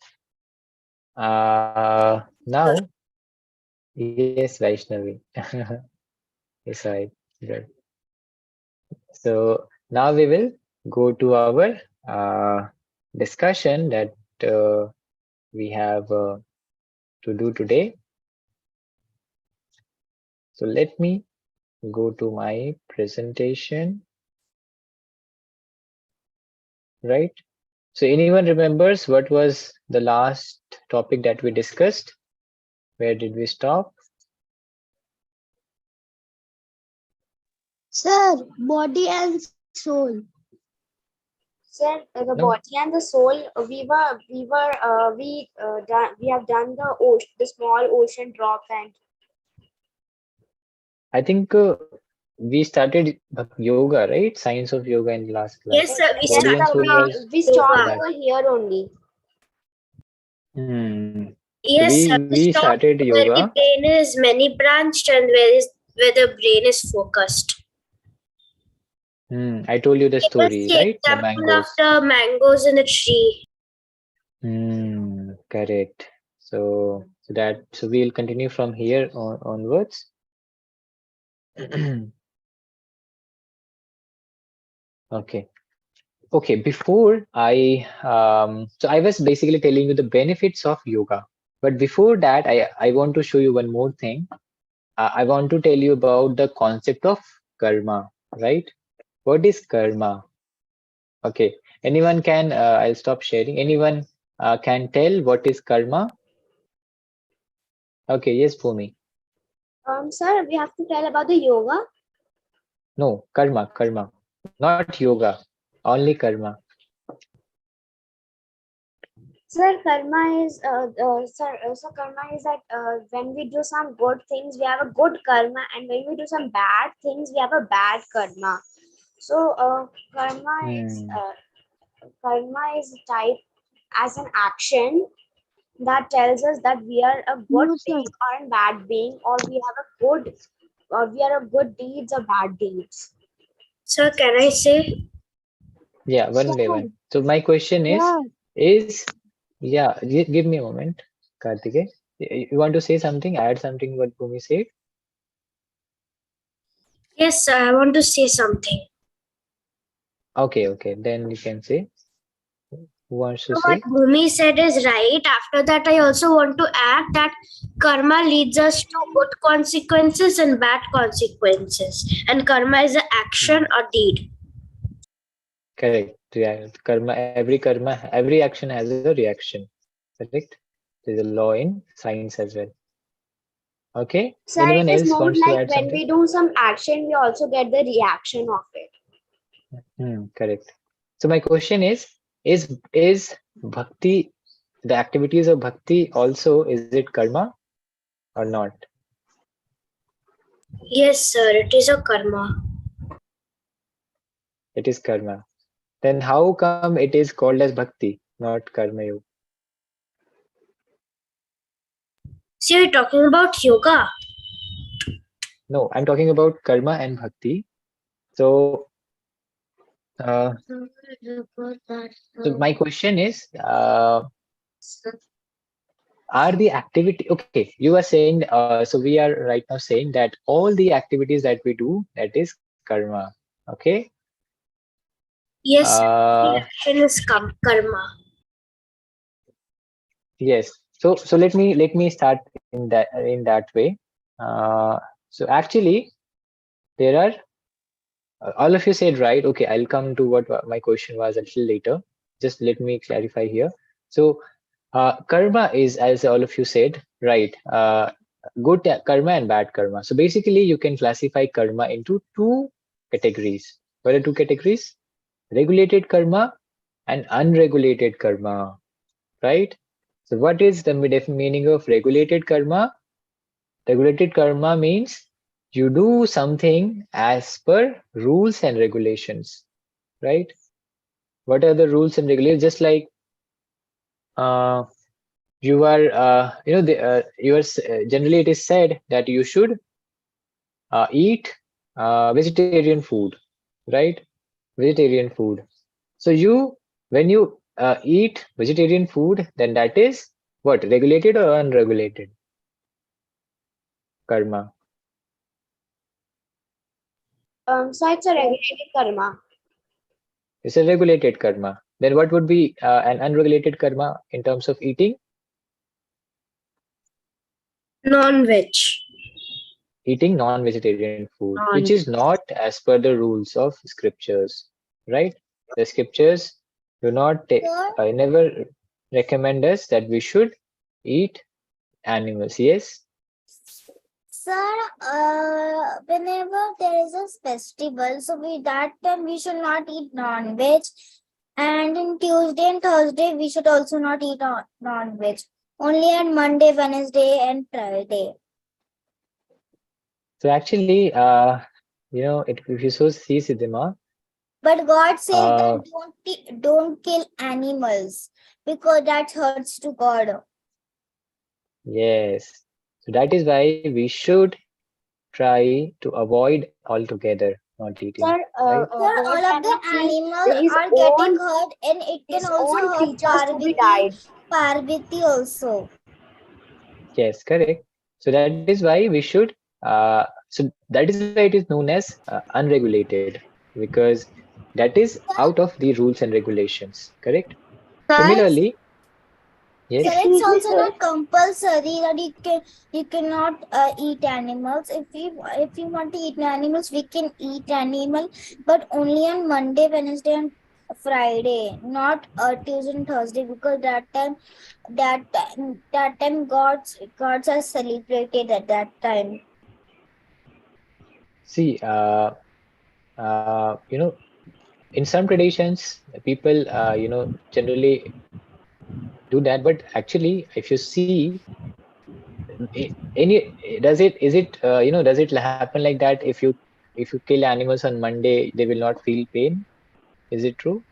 Speaker 1: Now, yes, Vaishnavi. Yes, right. Good. So now we will go to our discussion that we have to do today. So let me go to my presentation, right? So anyone remembers what was the last topic that we discussed? Where did we stop?
Speaker 2: Sir, body and soul.
Speaker 5: Sir, the
Speaker 1: No?
Speaker 5: body and the soul, we have done the ocean, the small ocean drop, and
Speaker 1: I think we started yoga, right? Science of yoga in the last class.
Speaker 3: Yes, sir. We
Speaker 5: yes,
Speaker 1: Body and
Speaker 3: started
Speaker 5: sir,
Speaker 1: soul was
Speaker 5: we
Speaker 1: for
Speaker 5: stopped
Speaker 3: yoga.
Speaker 1: that.
Speaker 5: over here only.
Speaker 1: Hmm. So
Speaker 3: Yes, sir.
Speaker 1: we
Speaker 3: We stopped
Speaker 1: started
Speaker 3: where the
Speaker 1: yoga.
Speaker 3: brain is many branched and where the brain is focused.
Speaker 1: I told you the
Speaker 3: Give us
Speaker 1: story,
Speaker 3: the
Speaker 1: right? The
Speaker 3: example of
Speaker 1: mangoes.
Speaker 3: the mangoes in the tree.
Speaker 1: Correct. So we'll continue from here onwards. Okay. Okay. Before I was basically telling you the benefits of yoga. But before that, I want to show you one more thing. I want to tell you about the concept of karma, right? What is karma? Okay. Anyone can, I'll stop sharing. Anyone can tell what is karma? Okay. Yes, Bhumi.
Speaker 5: Sir, we have to tell about the yoga.
Speaker 1: No, karma, not yoga, only karma.
Speaker 5: Sir, karma is karma is that when we do some good things, we have a good karma, and when we do some bad things, we have a bad karma. So,
Speaker 1: Hmm.
Speaker 5: karma is type as an action that tells us that we are a good
Speaker 2: No, sir.
Speaker 5: being or a bad being, or we have a good, or we are a good deeds or bad deeds.
Speaker 3: Sir, can I say?
Speaker 1: Yeah, one by one. So my question
Speaker 2: Yeah.
Speaker 1: is, yeah, give me a moment, Kartike. You want to say something, add something what Bhumi said?
Speaker 3: Yes, sir. I want to say something.
Speaker 1: Okay, then you can say. Who wants to
Speaker 3: So what
Speaker 1: say?
Speaker 3: Bhumi said is right. After that, I also want to add that karma leads us to good consequences and bad consequences. And karma is an action
Speaker 1: Hmm.
Speaker 3: or deed.
Speaker 1: Correct. Yeah, karma, every action has a reaction. Correct. There's a law in science as well. Okay.
Speaker 5: Sir,
Speaker 1: Anyone
Speaker 5: it is
Speaker 1: else
Speaker 5: more
Speaker 1: wants to
Speaker 5: like
Speaker 1: add
Speaker 5: when
Speaker 1: something?
Speaker 5: we do some action, we also get the reaction of it.
Speaker 1: Correct. So my question is bhakti, the activities of bhakti also, is it karma or not?
Speaker 3: Yes, sir. It is a karma.
Speaker 1: It is karma. Then how come it is called as bhakti, not karma yoga?
Speaker 3: So you're talking about yoga.
Speaker 1: No, I'm talking about karma and bhakti. So, uh, so my question is, are the activity okay? You are saying, so we are right now saying that all the activities that we do, that is karma. Okay.
Speaker 3: Yes, sir. Every
Speaker 1: Uh,
Speaker 3: action is karma.
Speaker 1: Yes. So let me start in that way. Uh, so actually, there are all of you said right. Okay, I'll come to what my question was a little later. Just let me clarify here. So karma is, as all of you said, right? Good karma and bad karma. So basically, you can classify karma into two categories. What are two categories? Regulated karma and unregulated karma, right? So what is the meaning of regulated karma? Regulated karma means you do something as per rules and regulations, right? What are the rules and regulations? Just like uh, you are, generally it is said that you should eat vegetarian food, right? Vegetarian food. So when you eat vegetarian food, then that is what? Regulated or unregulated karma?
Speaker 5: So it's a regulated karma.
Speaker 1: It's a regulated karma. Then what would be an unregulated karma in terms of eating?
Speaker 3: Non-veg.
Speaker 1: Eating non-vegetarian food, which is
Speaker 3: Non-veg.
Speaker 1: not as per the rules of scriptures, right? The scriptures do not never recommend us that we should eat animals. Yes.
Speaker 2: Sir, whenever there is a festival, so we that time we should not eat non-veg. And in Tuesday and Thursday, we should also not eat non-veg. Only on Monday, Wednesday, and Friday.
Speaker 1: So actually, if you so see Siddhima,
Speaker 2: But God says
Speaker 1: uh,
Speaker 2: that don't kill animals because that hurts to God.
Speaker 1: yes. So that is why we should try to avoid altogether not eating,
Speaker 5: Sir,
Speaker 1: right?
Speaker 2: Sir,
Speaker 5: God
Speaker 2: all of the
Speaker 5: cannot kill
Speaker 2: animals
Speaker 5: his
Speaker 2: are getting
Speaker 5: own
Speaker 2: hurt, and it can
Speaker 5: his
Speaker 2: also
Speaker 5: own
Speaker 2: hurt
Speaker 5: creatures to be died.
Speaker 2: Parvati also.
Speaker 1: Yes, correct. So that is why we should. So that is why it is known as unregulated, because that is out of the rules and regulations. Correct.
Speaker 3: Sir,
Speaker 1: Similarly,
Speaker 2: Sir,
Speaker 1: yes,
Speaker 2: it's
Speaker 5: Excuse me,
Speaker 2: also
Speaker 5: sir.
Speaker 2: not compulsory that you cannot eat animals. If you want to eat animals, we can eat animal, but only on Monday, Wednesday, and Friday, not Tuesday and Thursday, because that time gods are celebrated at that time.
Speaker 1: see, in some traditions, people, generally do that, but actually, if you see, any is it does it happen like that? If you kill animals on Monday, they will not feel pain. Is it true?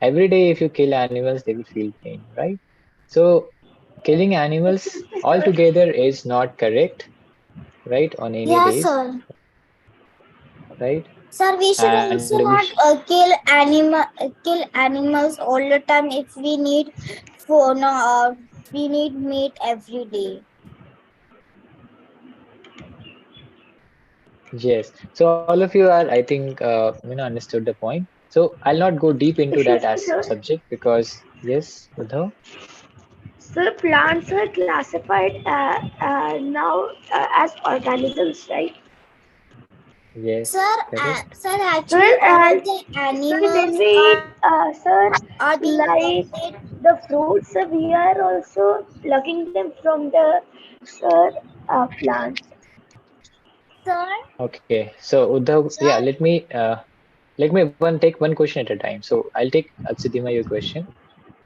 Speaker 1: Every day, if you kill animals, they will feel pain, right? So killing animals
Speaker 5: Excuse me, sir.
Speaker 1: altogether is not correct, right? On any
Speaker 2: Yeah,
Speaker 1: days,
Speaker 2: sir.
Speaker 1: right?
Speaker 2: Sir, we should
Speaker 1: And
Speaker 2: also not kill animals all the time if we need for no we need meat every day.
Speaker 1: yes. So all of you are, I think, understood the point. So I'll not go deep into that
Speaker 5: Excuse me,
Speaker 1: as
Speaker 5: sir.
Speaker 1: subject because yes, Uddhav,
Speaker 5: Sir, plants are classified now as organisms, right?
Speaker 1: yes, correct.
Speaker 2: Sir,
Speaker 5: Sir,
Speaker 2: actually all the
Speaker 5: sir, when
Speaker 2: animals
Speaker 5: we eat, sir,
Speaker 2: are being
Speaker 5: like
Speaker 2: portrayed.
Speaker 5: the fruits, we are also plucking them from the, sir, plants.
Speaker 2: Sir,
Speaker 1: Okay. So Uddhav, yeah,
Speaker 2: sir,
Speaker 1: let me take one question at a time. So I'll take Siddhima your question.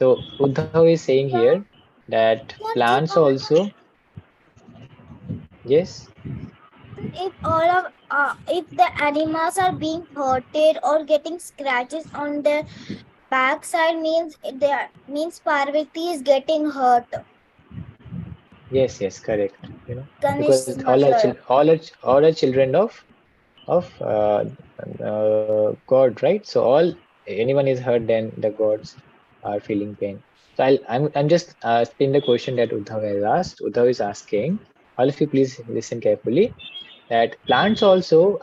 Speaker 1: So Uddhav is saying here
Speaker 2: sir,
Speaker 1: that
Speaker 2: sir,
Speaker 1: plants also, yes,
Speaker 2: if the animals are being hurted or getting scratches on their backside means Parvati is getting hurt.
Speaker 1: yes, correct. Because
Speaker 2: Ganesh's mother.
Speaker 1: all are children of God, right? So all anyone is hurt, then the gods are feeling pain. So I'm just asking the question that Uddhav has asked. Uddhav is asking, all of you please listen carefully, that plants also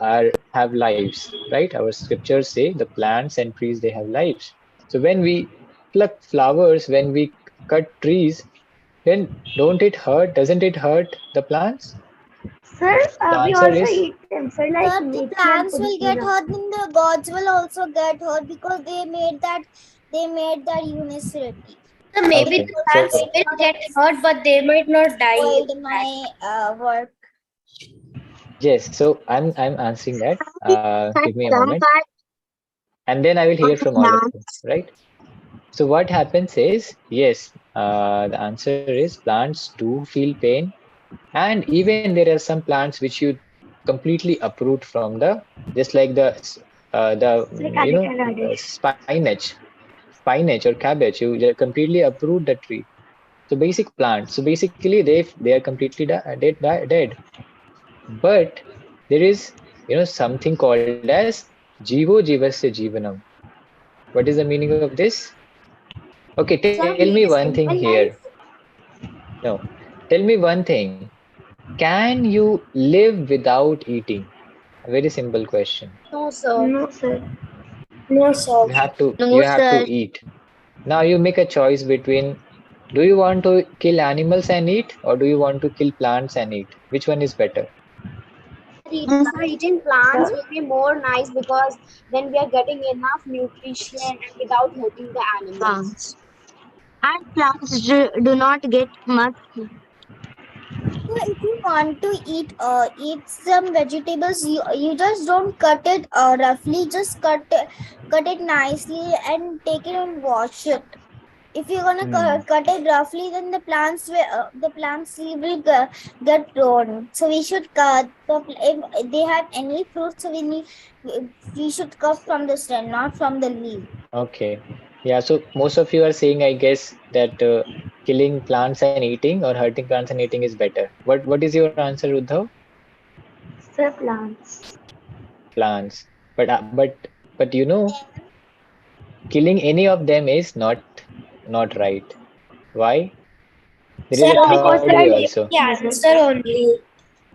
Speaker 1: have lives, right? Our scriptures say the plants and trees they have lives. So when we pluck flowers, when we cut trees, then don't it hurt? Doesn't it hurt the plants?
Speaker 5: Sir,
Speaker 1: The
Speaker 5: we
Speaker 1: answer
Speaker 5: also
Speaker 1: is
Speaker 5: eat them, sir, like
Speaker 2: Sir, the
Speaker 5: methi and
Speaker 2: plants will get
Speaker 5: pudina.
Speaker 2: hurt, then the gods will also get hurt because they made that unicity.
Speaker 4: So
Speaker 2: I
Speaker 4: maybe
Speaker 2: will
Speaker 4: the
Speaker 1: okay.
Speaker 2: also
Speaker 4: plants
Speaker 1: So
Speaker 2: say
Speaker 4: will
Speaker 2: not
Speaker 4: get hurt, but they might not die.
Speaker 2: spoiled my work.
Speaker 1: yes, so I'm answering that. Give me a
Speaker 3: some
Speaker 1: moment,
Speaker 3: part
Speaker 1: and then I will
Speaker 3: of
Speaker 1: hear from all of you,
Speaker 3: plants.
Speaker 1: right? So what happens is, yes, the answer is plants do feel pain, and even there are some plants which you completely uproot from the, just like
Speaker 5: Sir, can you tell others?
Speaker 1: spinach or cabbage. You just completely uproot the tree. So basic plants. So basically they are completely dead. But there is something called as Jivo Jivasya Jivanam. What is the meaning of this? Okay, tell
Speaker 5: Sir,
Speaker 1: me
Speaker 5: lead
Speaker 1: one
Speaker 5: a
Speaker 1: thing
Speaker 5: simple
Speaker 1: here.
Speaker 5: life.
Speaker 1: No, tell me one thing. Can you live without eating? A very simple question.
Speaker 4: No, sir.
Speaker 5: No, sir.
Speaker 4: No, sir.
Speaker 3: No,
Speaker 1: You have to
Speaker 3: sir.
Speaker 1: eat. Now you make a choice between, do you want to kill animals and eat, or do you want to kill plants and eat? Which one is better?
Speaker 5: Sir, eating plants will be more nice because then we are getting enough nutrition and without hurting the animals.
Speaker 3: Plants. And plants do not get much.
Speaker 2: if you want to eat some vegetables, you just don't cut it roughly. Just cut it nicely and take it and wash it. If you're gonna cut it roughly, then the plants will get grown. So we should cut if they have any fruit. So we should cut from the stem, not from the leaf.
Speaker 1: Okay. Yeah, so most of you are saying, I guess, that killing plants and eating or hurting plants and eating is better. What is your answer, Uddhav?
Speaker 3: For plants.
Speaker 1: Plants. But you know, killing any of them is not right. Why? There is
Speaker 4: Sir,
Speaker 1: a
Speaker 3: Because
Speaker 1: third
Speaker 4: because
Speaker 1: way
Speaker 3: there
Speaker 4: I
Speaker 3: are
Speaker 4: gave
Speaker 1: also.
Speaker 4: the
Speaker 3: different
Speaker 4: answer only.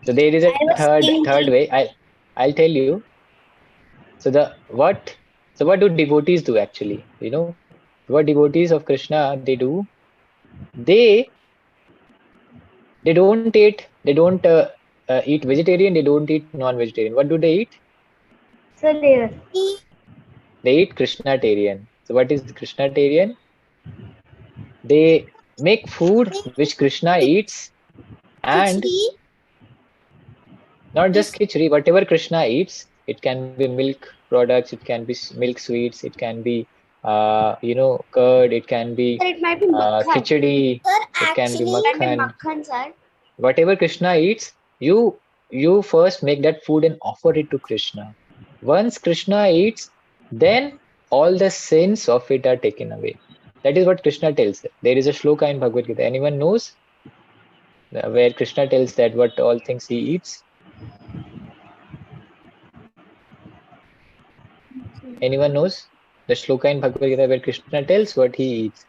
Speaker 1: So there is a
Speaker 4: I was
Speaker 1: third
Speaker 4: thinking.
Speaker 1: way. I'll tell you. So what do devotees do actually? You know, what devotees of Krishna they do? They they don't eat vegetarian. They don't eat non-vegetarian. What do they eat?
Speaker 3: so there.
Speaker 1: They eat Krishnatarian. So what is Krishnatarian? They make food which Krishna eats, and
Speaker 2: Khichdi
Speaker 1: not just
Speaker 2: is
Speaker 1: khichdi, whatever Krishna eats. It can be milk products. It can be milk sweets. It can be curd. It can be
Speaker 5: Sir, it might be makhan.
Speaker 1: khichdi.
Speaker 2: sir
Speaker 1: It can be
Speaker 2: actually
Speaker 5: Might be
Speaker 1: makhan.
Speaker 5: makhan, sir.
Speaker 1: Whatever Krishna eats, you first make that food and offer it to Krishna. Once Krishna eats, then all the sins of it are taken away. That is what Krishna tells. There is a shloka in Bhagavad Gita. Anyone knows where Krishna tells that what all things he eats? Anyone knows the shloka in Bhagavad Gita where Krishna tells what he eats?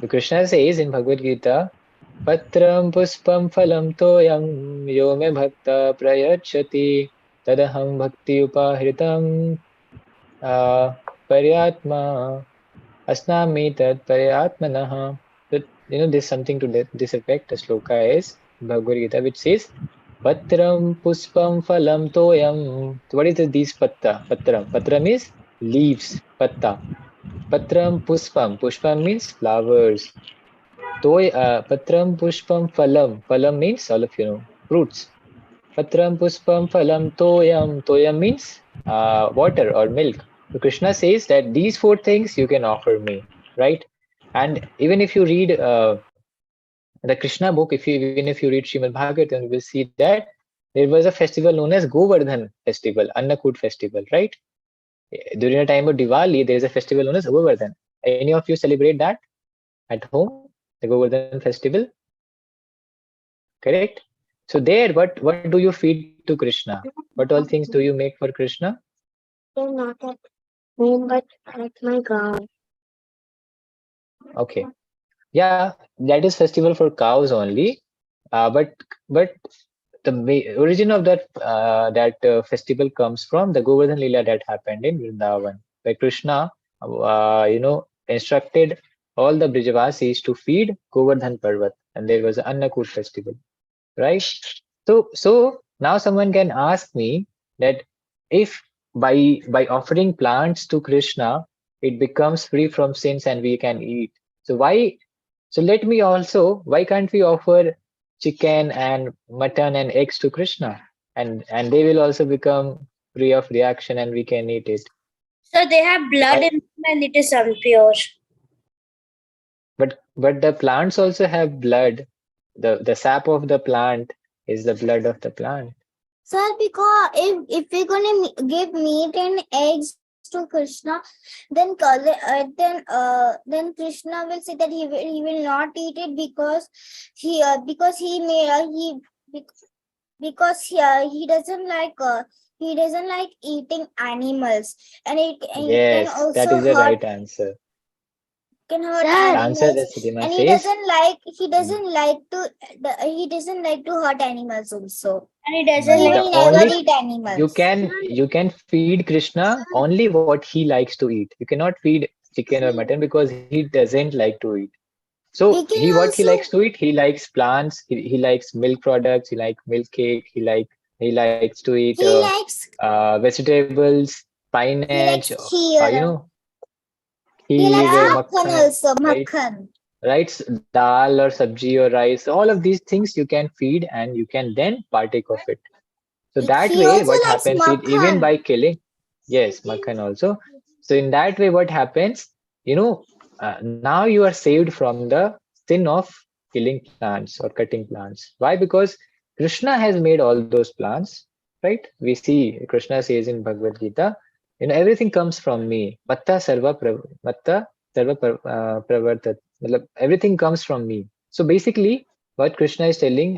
Speaker 1: So Krishna says in Bhagavad Gita, Patram puspam phalam toyam yo me bhakta prayachati tadaham bhakti upahritam paryatma asnami tad paryatmanah. So, there's something to this effect. The shloka is Bhagavad Gita, which says, Patram puspam phalam toyam. So what is these patta? Patram. Patram is leaves, patta. Patram puspam. Pushpam means flowers. Patram pushpam phalam. Phalam means all of you know fruits. Patram pushpam phalam toyam. Toyam means water or milk. So Krishna says that these four things you can offer me, right? And even if you read the Krishna book, even if you read Srimad Bhagavatam, you will see that there was a festival known as Govardhan festival, Annakut festival, right? During the time of Diwali, there is a festival known as Govardhan. Any of you celebrate that at home? The Govardhan festival? Correct? So there, what do you feed to Krishna? What all things do you make for Krishna?
Speaker 3: So not at home, but at my ground.
Speaker 1: Okay. Yeah, that is festival for cows only. But the origin of that festival comes from the Govardhan Leela that happened in Vrindavan, where Krishna, instructed all the Brijavasis to feed Govardhan Parvat, and there was an Annakut festival, right? So now someone can ask me that if by offering plants to Krishna, it becomes free from sins and we can eat. So why? So let me also. Why can't we offer chicken and mutton and eggs to Krishna, and they will also become free of reaction and we can eat it.
Speaker 4: So they have blood
Speaker 1: Why?
Speaker 4: in them and it is impure.
Speaker 1: But the plants also have blood. The sap of the plant is the blood of the plant.
Speaker 2: sir, because if we're gonna give meat and eggs to Krishna, then Krishna will say that he will not eat it because he may because he doesn't like eating animals, and it can
Speaker 1: Yes, that
Speaker 2: also
Speaker 1: is the
Speaker 2: hurt
Speaker 1: right answer.
Speaker 2: hurt
Speaker 1: The
Speaker 3: Sir,
Speaker 1: answer
Speaker 2: animals,
Speaker 1: that Siddhima
Speaker 2: and
Speaker 1: says.
Speaker 2: he doesn't like to hurt animals also.
Speaker 4: And he
Speaker 2: So
Speaker 4: doesn't
Speaker 2: he
Speaker 4: like
Speaker 1: The
Speaker 2: will never
Speaker 1: only
Speaker 2: eat
Speaker 1: you
Speaker 2: animals.
Speaker 1: can you can feed Krishna only what he likes to eat. You cannot feed chicken or mutton because he doesn't like to eat. So
Speaker 2: We can
Speaker 1: he what he
Speaker 2: also
Speaker 1: likes to eat, he likes plants, he likes milk products, he likes milk cake, he likes to eat
Speaker 2: he likes
Speaker 1: vegetables,
Speaker 2: he
Speaker 1: spinach,
Speaker 2: likes kheer.
Speaker 1: you know,
Speaker 2: He
Speaker 1: kheer,
Speaker 2: likes makhan
Speaker 1: makhan,
Speaker 2: also.
Speaker 1: right?
Speaker 2: Makhan.
Speaker 1: Right? Dal or sabji or rice, all of these things you can feed and you can then partake of it. So that
Speaker 2: He
Speaker 1: way,
Speaker 2: also
Speaker 1: what
Speaker 2: likes
Speaker 1: happens is even
Speaker 2: makhan.
Speaker 1: by killing, yes, makhan also. So in that way, what happens, now you are saved from the sin of killing plants or cutting plants. Why? Because Krishna has made all those plants, right? We see Krishna says in Bhagavad Gita, everything comes from me. Matta sarva pravartat. Matlab, everything comes from me. So basically, what Krishna is telling,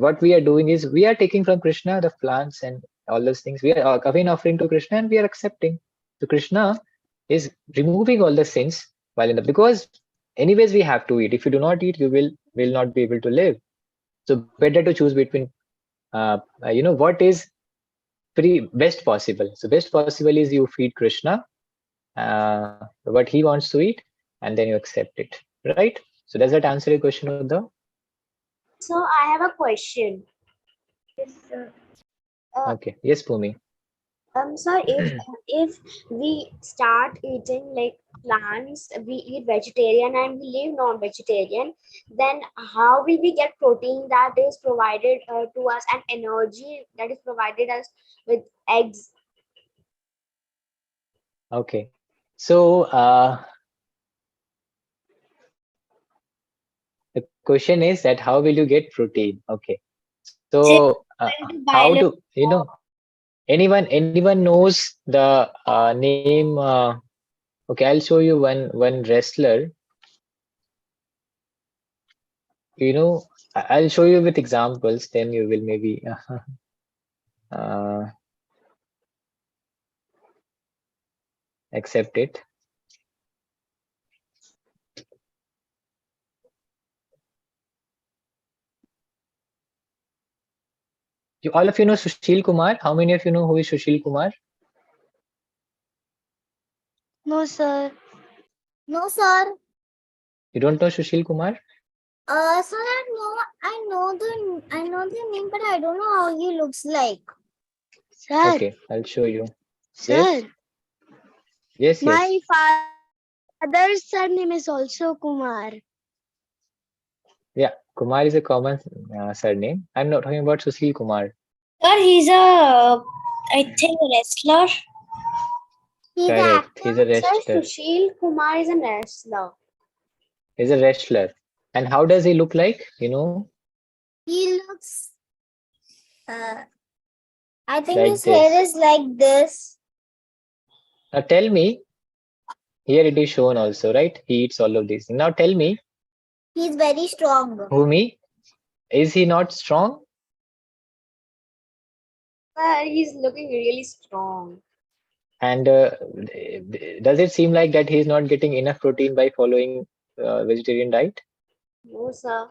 Speaker 1: what we are doing is we are taking from Krishna the plants and all those things. We are again offering to Krishna and we are accepting. So Krishna is removing all the sins while in the, because anyways we have to eat. If you do not eat, you will not be able to live. So better to choose between, what is best possible. So best possible is you feed Krishna what he wants to eat, and then you accept it, right? So does that answer your question, Uddhav?
Speaker 5: So I have a question. Uh,
Speaker 1: Okay. Yes, Pumi.
Speaker 5: sir, if we start eating like plants, we eat vegetarian and we live non-vegetarian, then how will we get protein that is provided to us and energy that is provided us with eggs?
Speaker 1: Okay. So the question is that how will you get protein? Okay. So how to, anyone knows the name? Okay, I'll show you one wrestler. I'll show you with examples. Then you will maybe uh, accept it. All of you know Sushil Kumar. How many of you know who is Sushil Kumar?
Speaker 4: No, sir.
Speaker 2: No, sir.
Speaker 1: You don't know Sushil Kumar?
Speaker 2: Sir, I know the name, but I don't know how he looks like.
Speaker 4: Sir,
Speaker 1: Okay, I'll show you.
Speaker 4: sir,
Speaker 1: Yes,
Speaker 4: my
Speaker 1: yes.
Speaker 4: father's surname is also Kumar.
Speaker 1: Yeah, Kumar is a common surname. I'm not talking about Sushil Kumar.
Speaker 3: Sir, he's I think, wrestler.
Speaker 2: He's an
Speaker 1: Correct. He's a
Speaker 2: actor.
Speaker 5: Sir,
Speaker 1: wrestler.
Speaker 5: Sushil Kumar is a wrestler.
Speaker 1: He's a wrestler. And how does he look like?
Speaker 2: He looks. I think
Speaker 1: Like
Speaker 2: his hair
Speaker 1: this.
Speaker 2: is like this.
Speaker 1: Now tell me, here it is shown also, right? He eats all of these. Now tell me,
Speaker 2: He's very strong.
Speaker 1: who me? Is he not strong?
Speaker 5: Sir, he's looking really strong.
Speaker 1: And does it seem like that he's not getting enough protein by following vegetarian diet?
Speaker 5: No, sir.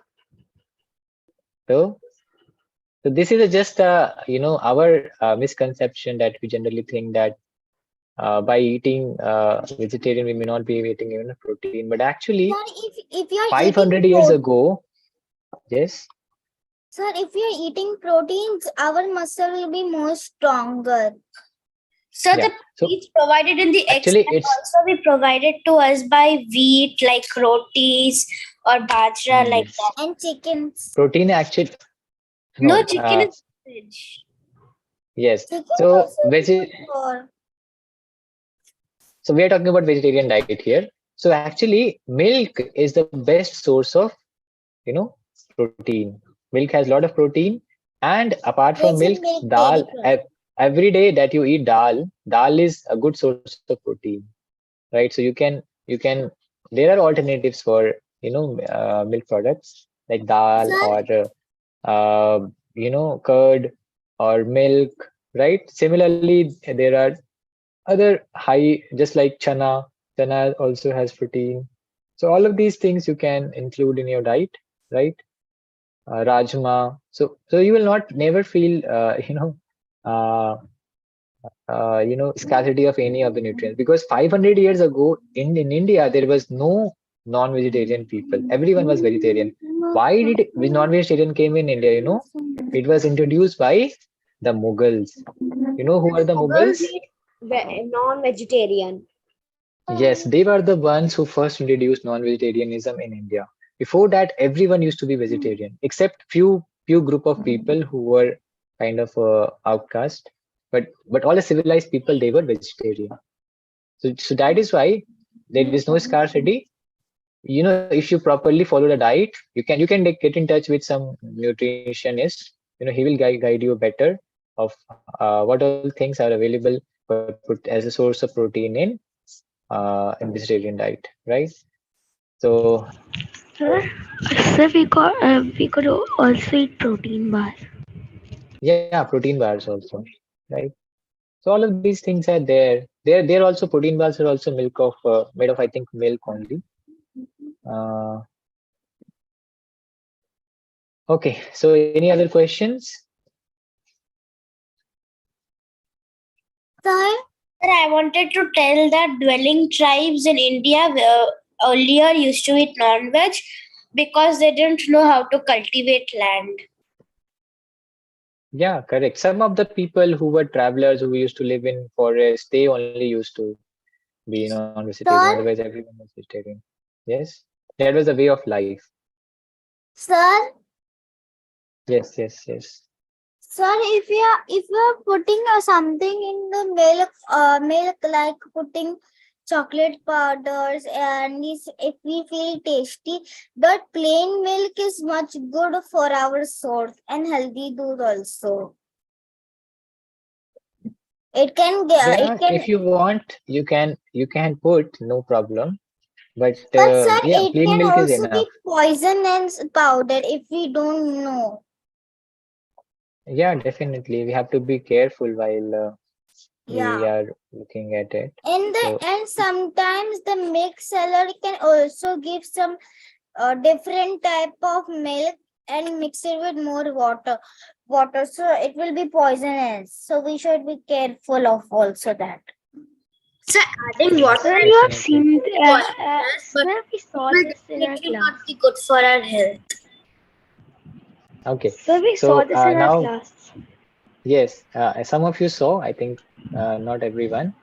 Speaker 1: So, so this is just our misconception that we generally think that by eating vegetarian we may not be getting enough protein. But actually,
Speaker 2: Sir, if you're
Speaker 1: 500
Speaker 2: eating
Speaker 1: years ago, yes.
Speaker 2: sir, if you're eating proteins, our muscle will be more stronger.
Speaker 3: Sir,
Speaker 1: Yeah.
Speaker 3: the
Speaker 1: So
Speaker 3: proteins provided in the eggs
Speaker 1: actually,
Speaker 3: can
Speaker 1: it's
Speaker 3: also be provided to us by wheat, like rotis or bajra, like
Speaker 1: yes.
Speaker 3: that.
Speaker 2: And chickens.
Speaker 1: Protein actually
Speaker 3: No,
Speaker 1: no.
Speaker 3: chicken is veg.
Speaker 1: Yes.
Speaker 2: Chicken
Speaker 1: So
Speaker 2: also is good for.
Speaker 1: So we are talking about vegetarian diet here. So actually, milk is the best source of, protein. Milk has a lot of protein, and apart from
Speaker 2: Veg
Speaker 1: milk,
Speaker 2: and milk
Speaker 1: dal.
Speaker 2: dairy.
Speaker 1: Every day that you eat dal is a good source of protein, right? So you can. There are alternatives for milk products like dal
Speaker 2: Sir,
Speaker 1: or curd or milk, right? Similarly, there are other high, just like chana also has protein. So all of these things you can include in your diet, right? Rajma. So you will not never feel uh, scarcity of any of the nutrients, because 500 years ago in India there was no non-vegetarian people. Everyone was vegetarian. Why did non-vegetarian came in India? It was introduced by the Mughals. You know who are the
Speaker 5: Mughals
Speaker 1: Mughals?
Speaker 5: eat non-vegetarian.
Speaker 1: Yes, they were the ones who first introduced non-vegetarianism in India. Before that, everyone used to be vegetarian, except few group of people who were kind of outcast. But all the civilized people, they were vegetarian. So that is why there is no scarcity. If you properly follow the diet, you can get in touch with some nutritionist. He will guide you better of what all things are available for put as a source of protein in vegetarian diet, right? So
Speaker 3: Sir, we could also eat protein bars.
Speaker 1: yeah, protein bars also, right? So all of these things are there. They're also protein bars are also milk of made of, I think, milk only. Uh, okay. So any other questions?
Speaker 2: Sir,
Speaker 4: I wanted to tell that dwelling tribes in India earlier used to eat non-veg because they didn't know how to cultivate land.
Speaker 1: Yeah, correct. Some of the people who were travelers who used to live in forests, they only used to be non-vegetarian.
Speaker 2: sir,
Speaker 1: Otherwise, everyone was vegetarian. Yes, that was the way of life.
Speaker 2: sir,
Speaker 1: Yes.
Speaker 2: sir. If you are putting something in the milk like putting chocolate powders, and if we feel tasty, but plain milk is much good for our soul and healthy too also. It can get
Speaker 1: Yeah,
Speaker 2: it can.
Speaker 1: if you want, you can put no problem. But
Speaker 2: But sir,
Speaker 1: yeah,
Speaker 2: it
Speaker 1: plain
Speaker 2: can
Speaker 1: milk is
Speaker 2: also
Speaker 1: enough.
Speaker 2: be poison and powder if we don't know.
Speaker 1: Yeah, definitely. We have to be careful while we
Speaker 2: Yeah.
Speaker 1: are looking at it.
Speaker 2: And the
Speaker 1: So
Speaker 2: and sometimes the milk seller can also give some different type of milk and mix it with more water, so it will be poisonous, so we should be careful of also that.
Speaker 4: So adding water
Speaker 3: Sir,
Speaker 4: and
Speaker 3: you have
Speaker 1: definitely.
Speaker 3: seen,
Speaker 4: poisonous, but
Speaker 3: sir, we
Speaker 4: it
Speaker 3: saw
Speaker 4: will
Speaker 3: this in our
Speaker 4: definitely
Speaker 3: class.
Speaker 4: not be good for our health.
Speaker 1: Okay.
Speaker 3: Sir, we saw
Speaker 1: So
Speaker 3: this in our
Speaker 1: now,
Speaker 3: class.
Speaker 1: yes, some of you saw, I think, not everyone.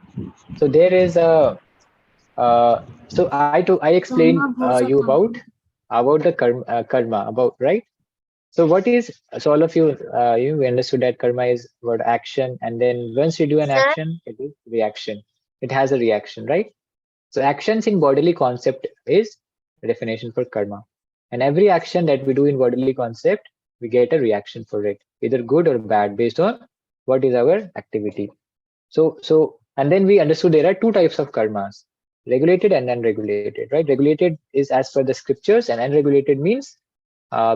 Speaker 1: So there is a so I explained you about the karma about, right? So what is, so all of you you understood that karma is about action, and then once you do an
Speaker 4: Sir,
Speaker 1: action, it is reaction. It has a reaction, right? So actions in bodily concept is the definition for karma. And every action that we do in bodily concept, we get a reaction for it, either good or bad, based on what is our activity. And then we understood there are two types of karmas, regulated and unregulated, right? Regulated is as per the scriptures, and unregulated means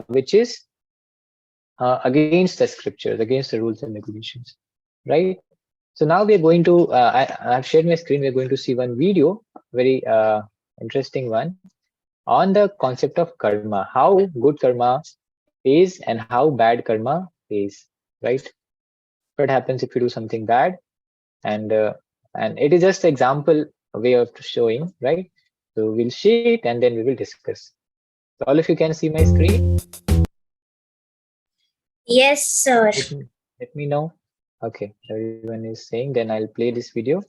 Speaker 1: which is against the scriptures, against the rules and regulations, right? So now we are going to, I've shared my screen. We're going to see one video, very interesting one, on the concept of karma, how good karma is and how bad karma is, right? What happens if you do something bad, and it is just example way of showing, right? So we'll see it and then we will discuss. So all of you can see my screen.
Speaker 4: yes, sir.
Speaker 1: Let me know. Okay, everyone is saying. Then I'll play this video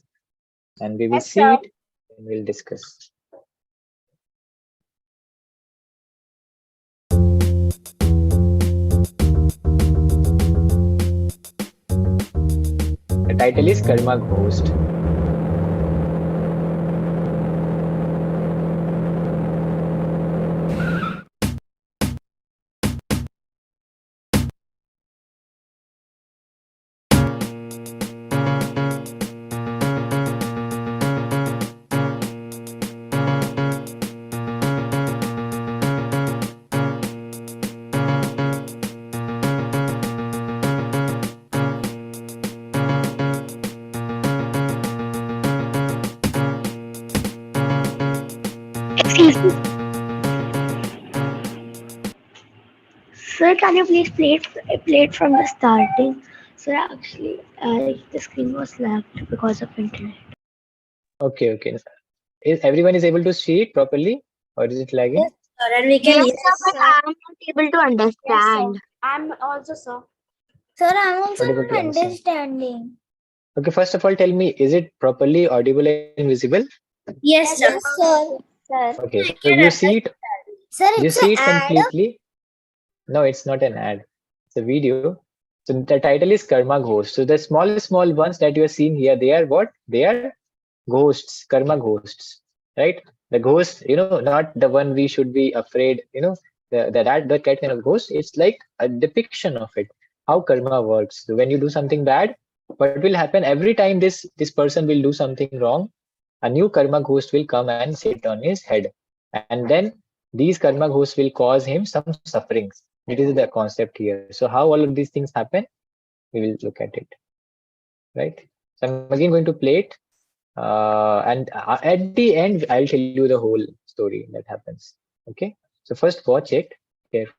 Speaker 1: and we will
Speaker 5: Yes,
Speaker 1: see
Speaker 5: sir.
Speaker 1: it and we'll discuss. The title is Karma Ghost.
Speaker 3: Excuse me. Sir, can you please play it from the starting? Sir, actually, the screen was lagged because of internet.
Speaker 1: Okay. Everyone is able to see it properly, or is it lagging?
Speaker 4: Yes, sir. And we can
Speaker 5: Yes,
Speaker 4: hear.
Speaker 5: sir, but
Speaker 4: Sir.
Speaker 5: I'm not able to understand. I'm also, sir.
Speaker 2: Sir, I'm also
Speaker 1: Not able to
Speaker 2: not
Speaker 1: understand.
Speaker 2: understanding.
Speaker 1: Okay, first of all, tell me, is it properly audible and visible?
Speaker 4: Yes, sir.
Speaker 2: Yes, sir.
Speaker 5: Sir.
Speaker 1: Okay, so you see it,
Speaker 2: Sir,
Speaker 1: you
Speaker 2: it's
Speaker 1: see
Speaker 2: an
Speaker 1: it
Speaker 2: ad.
Speaker 1: completely. No, it's not an ad. It's a video. So the title is Karma Ghost. So the small ones that you are seeing here, they are what? They are ghosts, karma ghosts, right? The ghost, not the one we should be afraid, that kind of ghost. It's like a depiction of it, how karma works. So when you do something bad, what will happen every time this person will do something wrong, a new karma ghost will come and sit on his head, and then these karma ghosts will cause him some sufferings. It is the concept here. So how all of these things happen, we will look at it, right? So I'm again going to play it. And at the end, I'll tell you the whole story that happens. Okay. So first watch it carefully.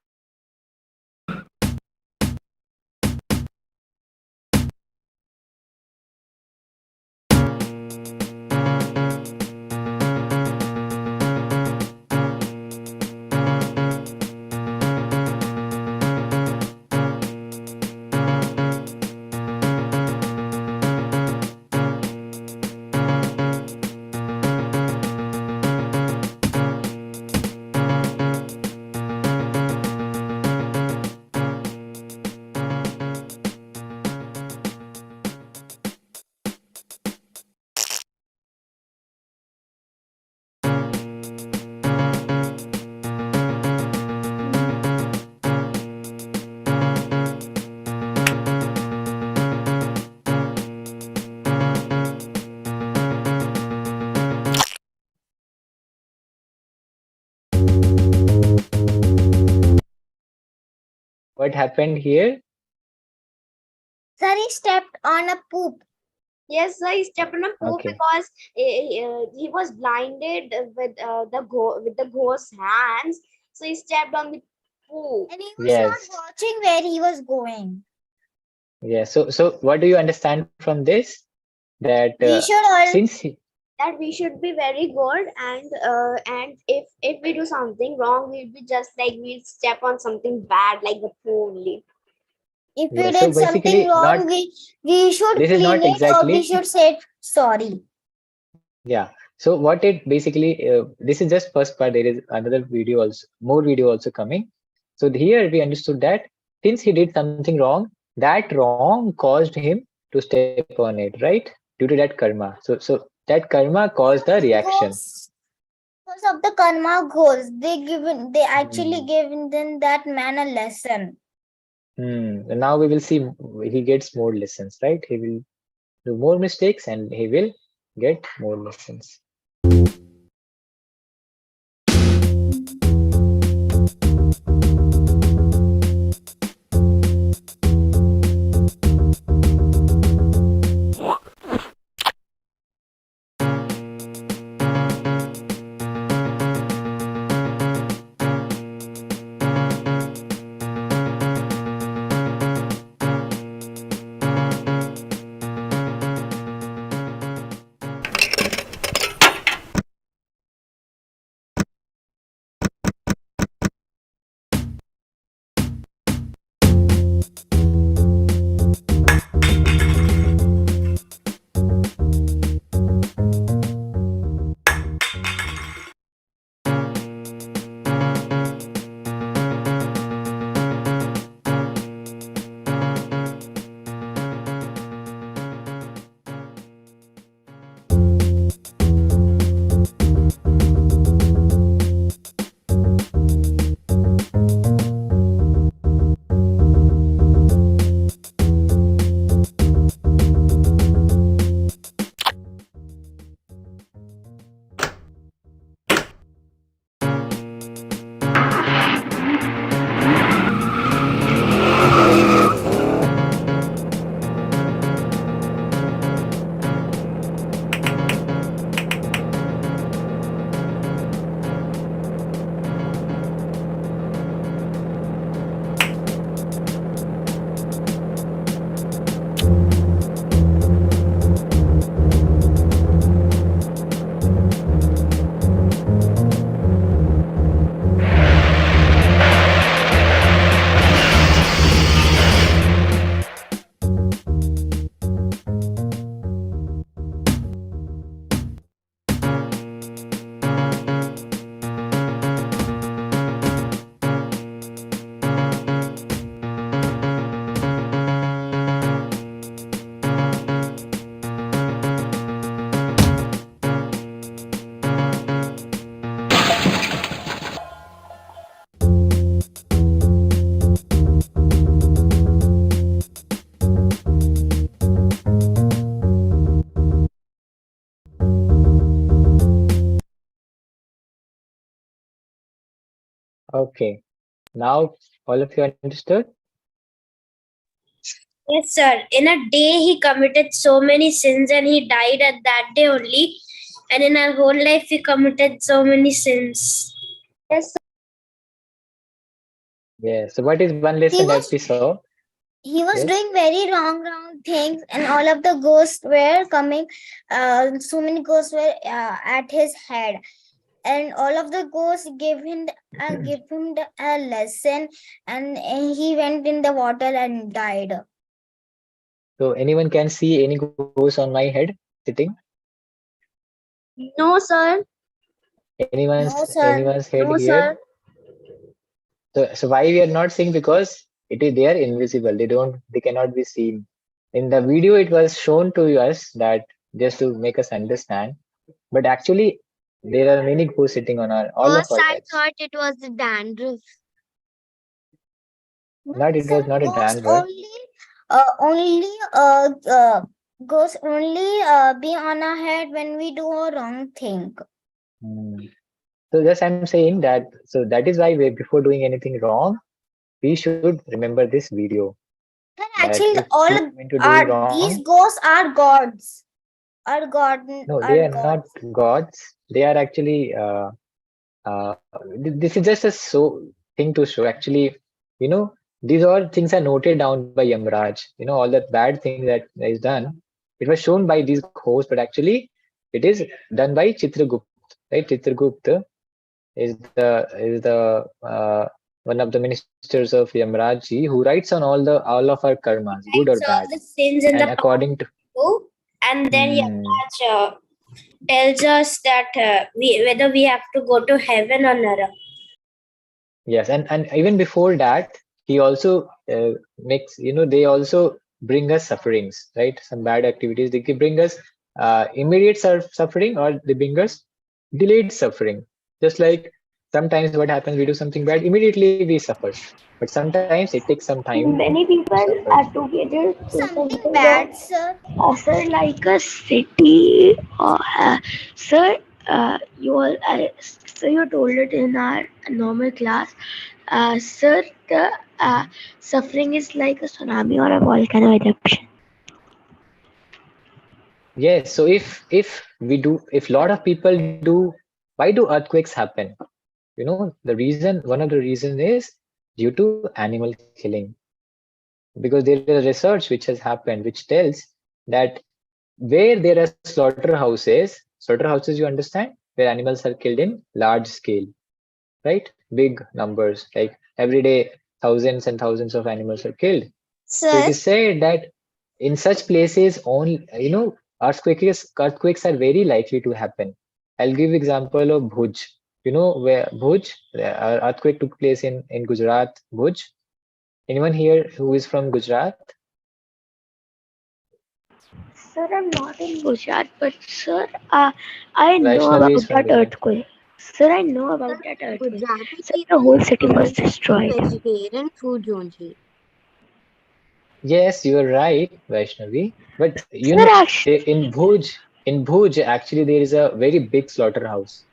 Speaker 1: What happened here?
Speaker 2: Sir, he stepped on a poop.
Speaker 5: Yes, sir. He stepped on a poop
Speaker 1: Okay.
Speaker 5: because he was blinded with the ghost's hands. So he stepped on the poop.
Speaker 2: And he was
Speaker 1: Yes.
Speaker 2: not watching where he was going.
Speaker 1: Yeah. So what do you understand from this? That
Speaker 2: We should all
Speaker 1: since
Speaker 5: That we should be very good, and if we do something wrong, we'll be just like we'll step on something bad like the poo only.
Speaker 2: if we
Speaker 1: yeah. So
Speaker 2: did something
Speaker 1: basically,
Speaker 2: wrong,
Speaker 1: not
Speaker 2: we should
Speaker 1: this is
Speaker 2: clean
Speaker 1: not
Speaker 2: it or we
Speaker 1: exactly.
Speaker 2: should say sorry.
Speaker 1: Yeah. So what it basically, this is just first part. There is another video also, more video also coming. So here we understood that since he did something wrong, that wrong caused him to step on it, right? Due to that karma. So that karma caused the reaction.
Speaker 2: Because of the karma goals, they actually
Speaker 1: Hmm.
Speaker 2: given them that man a lesson.
Speaker 1: And now we will see he gets more lessons, right? He will do more mistakes and he will get more lessons. Okay. Now all of you understood?
Speaker 4: Yes, sir. In a day, he committed so many sins and he died at that day only. And in our whole life, he committed so many sins.
Speaker 5: Yes,
Speaker 1: Yeah. So what is one
Speaker 2: He
Speaker 1: lesson that
Speaker 2: was
Speaker 1: we saw?
Speaker 2: he was
Speaker 1: Yes.
Speaker 2: doing very wrong things, and all of the ghosts were coming. So many ghosts were at his head, and all of the ghosts gave him a lesson, and he went in the water and died.
Speaker 1: So anyone can see any ghost on my head sitting?
Speaker 5: no, sir.
Speaker 2: No, sir.
Speaker 1: Anyone's head
Speaker 5: No,
Speaker 1: here?
Speaker 5: sir.
Speaker 1: So why we are not seeing? Because they are invisible. They cannot be seen. In the video, it was shown to us that just to make us understand. But actually, there are many ghosts sitting on all of
Speaker 3: First,
Speaker 1: our
Speaker 3: I
Speaker 1: heads.
Speaker 3: thought it was the dandruff.
Speaker 1: Not it was
Speaker 2: Sir,
Speaker 1: not a
Speaker 2: ghost
Speaker 1: dandruff.
Speaker 2: ghosts only be on our head when we do a wrong thing.
Speaker 1: Hmm. So just I'm saying that. So that is why before doing anything wrong, we should remember this video.
Speaker 2: Sir,
Speaker 1: That
Speaker 2: actually,
Speaker 1: if
Speaker 2: all
Speaker 1: we are going to do
Speaker 2: are
Speaker 1: wrong,
Speaker 2: these ghosts are gods. Are god
Speaker 1: no,
Speaker 2: are
Speaker 1: they are not
Speaker 2: gods.
Speaker 1: gods. They are actually. This is just a thing to show. Actually, you know, these all things are noted down by Yamraj. All that bad thing that is done. It was shown by these hosts, but actually, it is done by Chitragupt. Right, Chitragupt is the one of the ministers of Yamraj ji who writes on all of our karmas, good or
Speaker 4: Writes
Speaker 1: bad.
Speaker 4: all the sins in
Speaker 1: And
Speaker 4: the
Speaker 1: according to
Speaker 4: book, and then
Speaker 1: hmm,
Speaker 4: Yamaraj tells us that whether we have to go to heaven or nara.
Speaker 1: yes, and even before that, he also makes they also bring us sufferings, right? Some bad activities they can bring us immediate suffering, or they bring us delayed suffering. Just like sometimes what happens, we do something bad, immediately we suffer, but sometimes it takes some time
Speaker 5: Many
Speaker 1: to
Speaker 5: people
Speaker 1: suffer.
Speaker 5: are together to
Speaker 2: Something
Speaker 5: something
Speaker 2: bad, sir.
Speaker 5: sir, like a city. Sir, so you told it in our normal class. Sir, the suffering is like a tsunami or a volcano eruption.
Speaker 1: Yes, so if lot of people do, why do earthquakes happen? One of the reasons is due to animal killing. Because there is a research which has happened which tells that where there are slaughterhouses, you understand, where animals are killed in large scale, right? Big numbers, like every day thousands and thousands of animals are killed. So it
Speaker 2: Sir,
Speaker 1: is said that in such places only, earthquakes are very likely to happen. I'll give example of Bhuj. Where Bhuj, earthquake took place in Gujarat, Bhuj. Anyone here who is from Gujarat?
Speaker 5: Sir, I'm not in Gujarat, but sir, I know
Speaker 1: Vaishnavi is
Speaker 5: about
Speaker 1: from
Speaker 5: that
Speaker 1: Gujarat.
Speaker 5: earthquake. Sir, I know about that earthquake.
Speaker 3: Gujarati
Speaker 5: Sir, the
Speaker 3: people
Speaker 5: whole city was
Speaker 3: eat
Speaker 5: destroyed.
Speaker 3: vegetarian food only.
Speaker 1: Yes, you are right, Vaishnavi. But
Speaker 5: Sir, actually,
Speaker 1: in Bhuj, actually there is a very big slaughterhouse,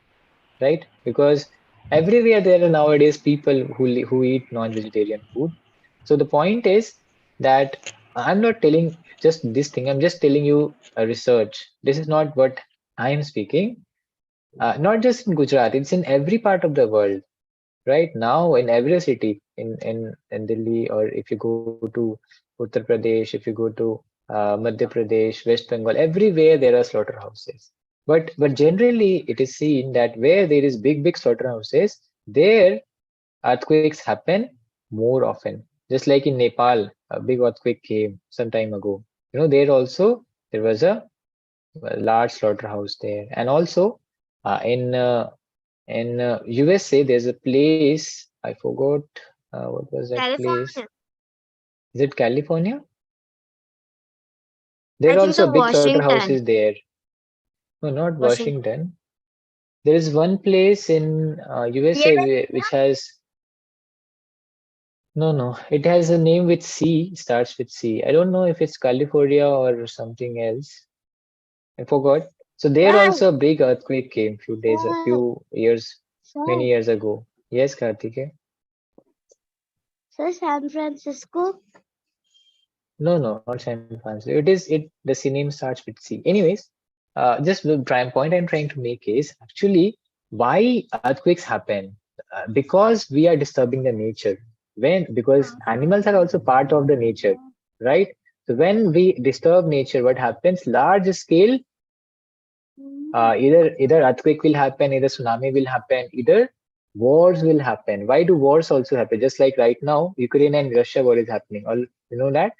Speaker 1: right? Because everywhere there are nowadays people who eat non-vegetarian food. So the point is that I'm not telling just this thing. I'm just telling you a research. This is not what I am speaking. Not just in Gujarat. It's in every part of the world. Right now, in every city, in Delhi, or if you go to Uttar Pradesh, if you go to Madhya Pradesh, West Bengal, everywhere there are slaughterhouses. But generally, it is seen that where there is big slaughterhouses, there earthquakes happen more often. Just like in Nepal, a big earthquake came some time ago. There was a large slaughterhouse there, and also in USA, there's a place, I forgot what was that place.
Speaker 3: California.
Speaker 1: Is it California? There
Speaker 3: I
Speaker 1: are
Speaker 3: think
Speaker 1: also
Speaker 3: so.
Speaker 1: big
Speaker 3: Washington.
Speaker 1: slaughterhouses there. No, not
Speaker 3: Washington.
Speaker 1: Washington. There is one place in USA which has no. It has a name with C, starts with C. I don't know if it's California or something else. I forgot. So there
Speaker 3: Yeah.
Speaker 1: also a big earthquake came
Speaker 3: Uh,
Speaker 1: few years, many
Speaker 3: sir,
Speaker 1: years ago. Yes, Kartike.
Speaker 3: Sir, San Francisco.
Speaker 1: No, not San Francisco. The name starts with C. Anyways, just the point I'm trying to make is actually why earthquakes happen. Because we are disturbing the nature. Because animals are also part of the nature, right? So when we disturb nature, what happens? Large scale, either earthquake will happen, either tsunami will happen, either wars will happen. Why do wars also happen? Just like right now, Ukraine and Russia war is happening. All you know that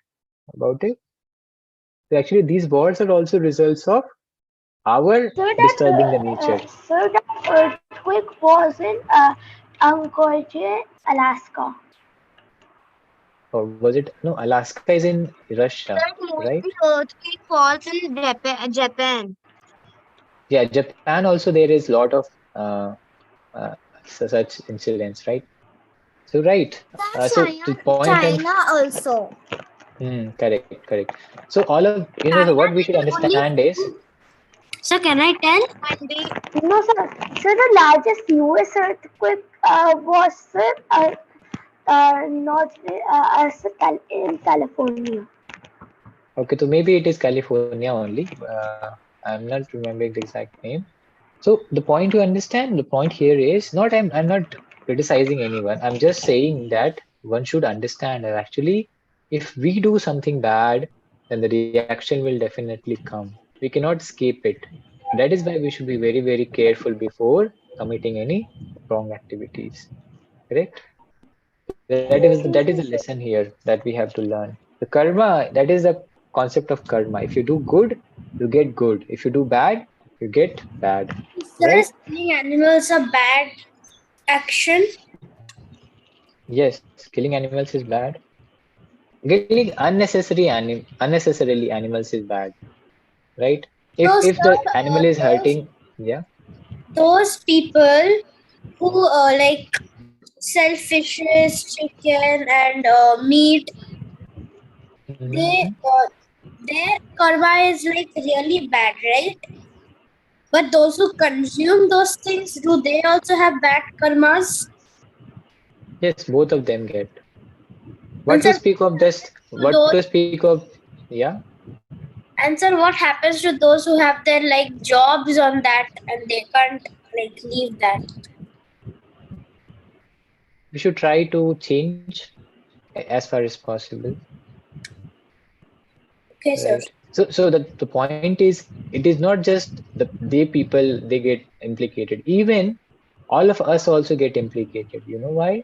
Speaker 1: about it? So actually, these wars are also results of our disturbing the nature.
Speaker 3: So that earthquake was in Anchorage, Alaska.
Speaker 1: Or was it? No, Alaska is in Russia,
Speaker 4: That
Speaker 1: right?
Speaker 4: mostly earthquake falls in Japan.
Speaker 1: Yeah, Japan also there is lot of uh, uh, such incidents, right? So right. So the point I'm
Speaker 2: China also.
Speaker 1: correct. So all of so what we should understand is
Speaker 4: So can I tell? One day,
Speaker 3: No, sir. So the largest U.S. earthquake was not in California.
Speaker 1: okay. So maybe it is California only. I'm not remembering the exact name. So the point to understand, the point here is not I'm not criticizing anyone. I'm just saying that one should understand that actually if we do something bad, then the reaction will definitely come. We cannot escape it. That is why we should be very careful before committing any wrong activities. Correct? That is the lesson here that we have to learn. The karma, that is the concept of karma. If you do good, you get good. If you do bad, you get bad.
Speaker 4: sir,
Speaker 1: Right?
Speaker 4: killing animals a bad action.
Speaker 1: Yes, killing animals is bad. Killing unnecessarily animals is bad, right? If
Speaker 4: So,
Speaker 1: if
Speaker 4: sir,
Speaker 1: the animal is hurting, yeah.
Speaker 4: those people who like sell fishes, chicken, and meat,
Speaker 1: Mhm.
Speaker 4: they their karma is like really bad, right? But those who consume those things, do they also have bad karmas?
Speaker 1: Yes, both of them get.
Speaker 4: And
Speaker 1: What to
Speaker 4: sir,
Speaker 1: speak of just
Speaker 4: to
Speaker 1: what
Speaker 4: those
Speaker 1: to speak of, yeah.
Speaker 4: and sir, what happens to those who have their like jobs on that and they can't like leave that?
Speaker 1: We should try to change as far as possible,
Speaker 4: Okay, sir.
Speaker 1: right? So the point is it is not just they people they get implicated. Even all of us also get implicated. You know why?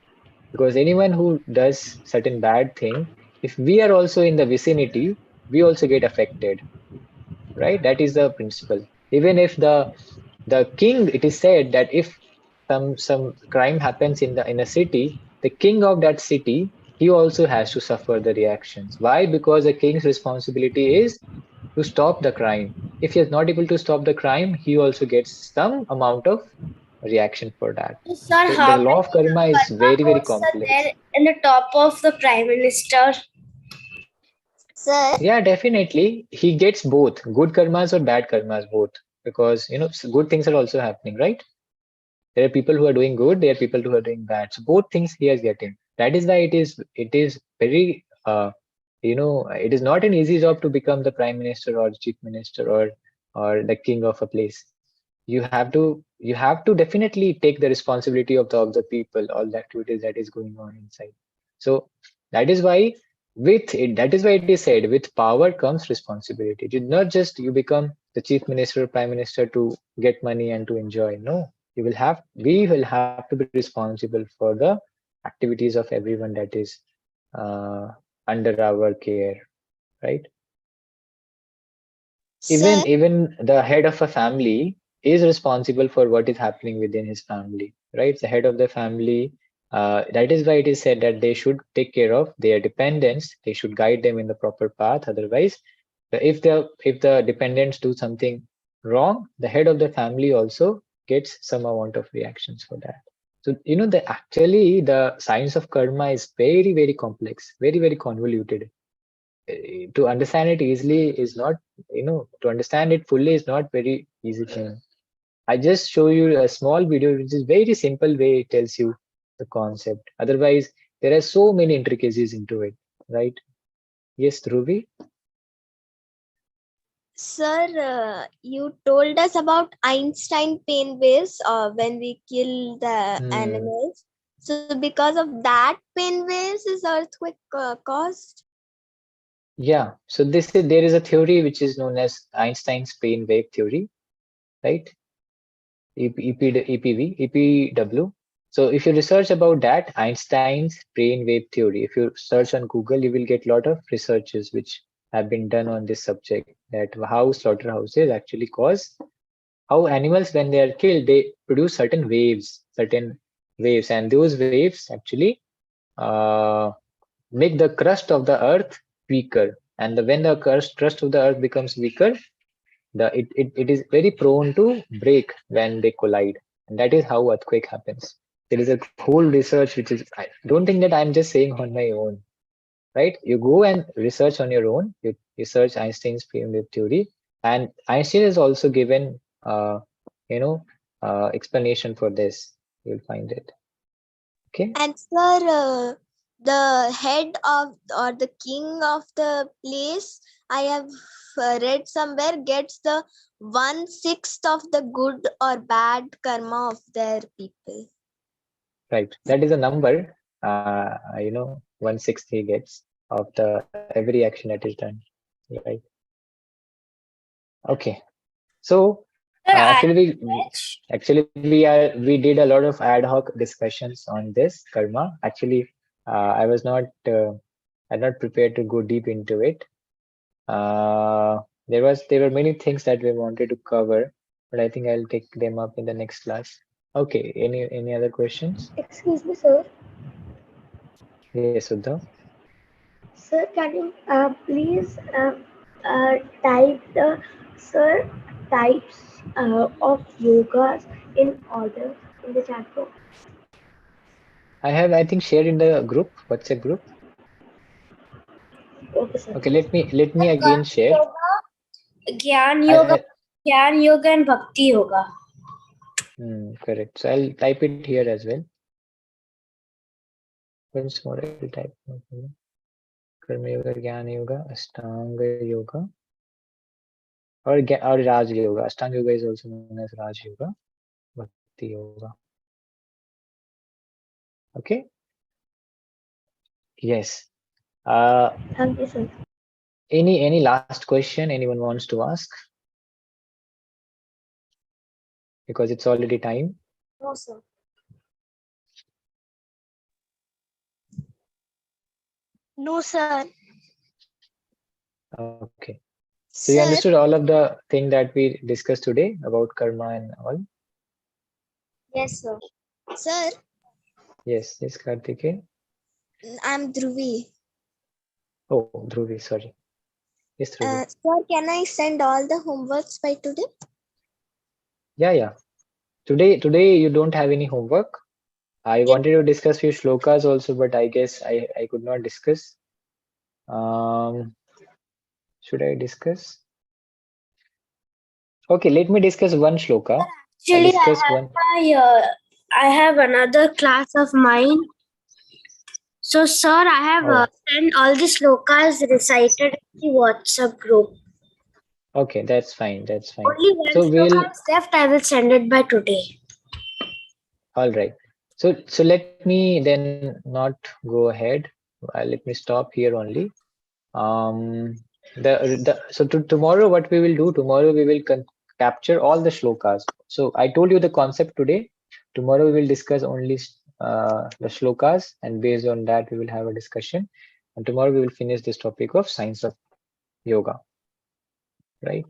Speaker 1: Because anyone who does certain bad thing, if we are also in the vicinity, we also get affected, right? That is the principle. Even if the king, it is said that if some crime happens in a city, the king of that city, he also has to suffer the reactions. Why? Because the king's responsibility is to stop the crime. If he is not able to stop the crime, he also gets some amount of reaction for that.
Speaker 4: So, sir,
Speaker 1: So the
Speaker 4: how
Speaker 1: law of
Speaker 4: many
Speaker 1: karma is
Speaker 4: karma
Speaker 1: very
Speaker 4: codes are
Speaker 1: complex.
Speaker 4: there in the top of the prime minister?
Speaker 2: Sir,
Speaker 1: Yeah, definitely. He gets both good karmas or bad karmas, both. Because, good things are also happening, right? There are people who are doing good, there are people who are doing bad. So both things he is getting. That is why it is very, it is not an easy job to become the prime minister or chief minister or the king of a place. You have to definitely take the responsibility of the people, all the activities that is going on inside. So that is why it is said with power comes responsibility. It is not just you become the chief minister or prime minister to get money and to enjoy. No, we will have to be responsible for the activities of everyone that is uh, under our care, right?
Speaker 2: sir,
Speaker 1: Even the head of a family is responsible for what is happening within his family, right? The head of the family, that is why it is said that they should take care of their dependents. They should guide them in the proper path. Otherwise, if the dependents do something wrong, the head of the family also gets some amount of reactions for that. So the science of karma is very complex, very convoluted. To understand it easily is not, to understand it fully is not very easy thing. I just show you a small video which is very simple way it tells you the concept. Otherwise, there are so many intricacies into it, right? Yes, Dhruvi?
Speaker 4: Sir, you told us about Einstein pain waves when we kill the animals. So because of that pain waves is earthquake caused?
Speaker 1: Yeah, so there is a theory which is known as Einstein's pain wave theory, right? EPW. So if you research about that, Einstein's brain wave theory, if you search on Google, you will get a lot of researches which have been done on this subject, that how slaughterhouses actually cause, how animals, when they are killed, they produce certain waves, and those waves actually uh, make the crust of the earth weaker. And when the crust of the earth becomes weaker, it is very prone to break when they collide, and that is how earthquake happens. There is a whole research which is, I don't think that I'm just saying on my own, right? You go and research on your own. You search Einstein's field wave theory, and Einstein is also given you know explanation for this. You'll find it. Okay.
Speaker 4: And sir, the head of or the king of the place, I have read somewhere, gets the 1/6 of the good or bad karma of their people.
Speaker 1: Right. That is a number. 1/6 he gets of the every action that is done. Right. Okay. So we did a lot of ad hoc discussions on this karma. Actually, I was not I'm not prepared to go deep into it. There were many things that we wanted to cover, but I think I'll take them up in the next class. Okay. Any other questions?
Speaker 5: Excuse me, sir.
Speaker 1: Yes, Uddhav.
Speaker 5: Sir, can you please type the sir types of yogas in order in the chat box?
Speaker 1: I think shared in the group, WhatsApp group.
Speaker 5: Okay, sir.
Speaker 1: Okay, let me again share.
Speaker 3: Gyan
Speaker 1: I,
Speaker 3: yoga,
Speaker 1: I
Speaker 3: Gyan yoga and Bhakti yoga.
Speaker 1: correct. So I'll type it here as well. Once more, I'll type. Karma yoga, Jnana yoga, Ashtanga yoga, or Raj yoga. Ashtanga yoga is also known as Raj yoga, Bhakti yoga. Okay. Yes.
Speaker 5: Thank you, sir.
Speaker 1: Any last question anyone wants to ask? Because it's already time.
Speaker 5: No, sir.
Speaker 4: No, sir.
Speaker 1: Okay. So you understood all of the thing that we discussed today about karma and all?
Speaker 5: Yes, sir.
Speaker 4: Sir,
Speaker 1: Yes, Karthikeyan.
Speaker 4: I'm Dhruvi.
Speaker 1: Oh, Dhruvi, sorry. Yes, Dhruvi.
Speaker 4: Sir, can I send all the homeworks by today?
Speaker 1: Yeah. Today you don't have any homework. I wanted to discuss few shlokas also, but I guess I could not discuss. Should I discuss? Okay, let me discuss one shloka.
Speaker 3: Actually, I have another class of mine. So, sir, I have sent all the slokas recited in the WhatsApp group.
Speaker 1: Okay, that's fine. That's fine.
Speaker 3: Only one
Speaker 1: So
Speaker 3: sloka is left. I will send it by today.
Speaker 1: All right. So let me then not go ahead. Let me stop here only. Tomorrow what we will do? Tomorrow we will capture all the shlokas. So I told you the concept today. Tomorrow we will discuss only the shlokas, and based on that we will have a discussion. And tomorrow we will finish this topic of science of yoga. Right?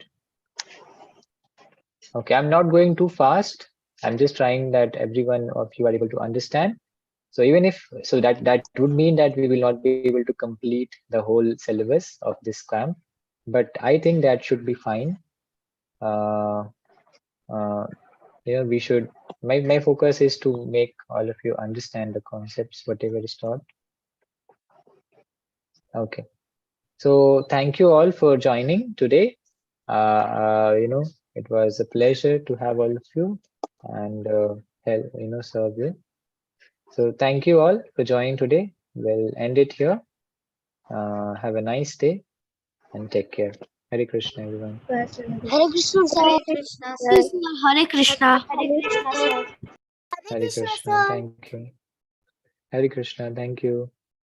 Speaker 1: Okay, I'm not going too fast. I'm just trying that everyone of you are able to understand. So even if that would mean that we will not be able to complete the whole syllabus of this camp, but I think that should be fine. We should. My focus is to make all of you understand the concepts, whatever is taught. Okay. So thank you all for joining today. It was a pleasure to have all of you and serve you. So thank you all for joining today. We'll end it here. Have a nice day and take care. Hare Krishna, everyone.
Speaker 2: Hare Krishna, sir.
Speaker 4: Hare Krishna, sir.
Speaker 3: Hare Krishna.
Speaker 5: Hare Krishna, sir.
Speaker 1: Hare Krishna. Thank you. Hare Krishna. Thank you.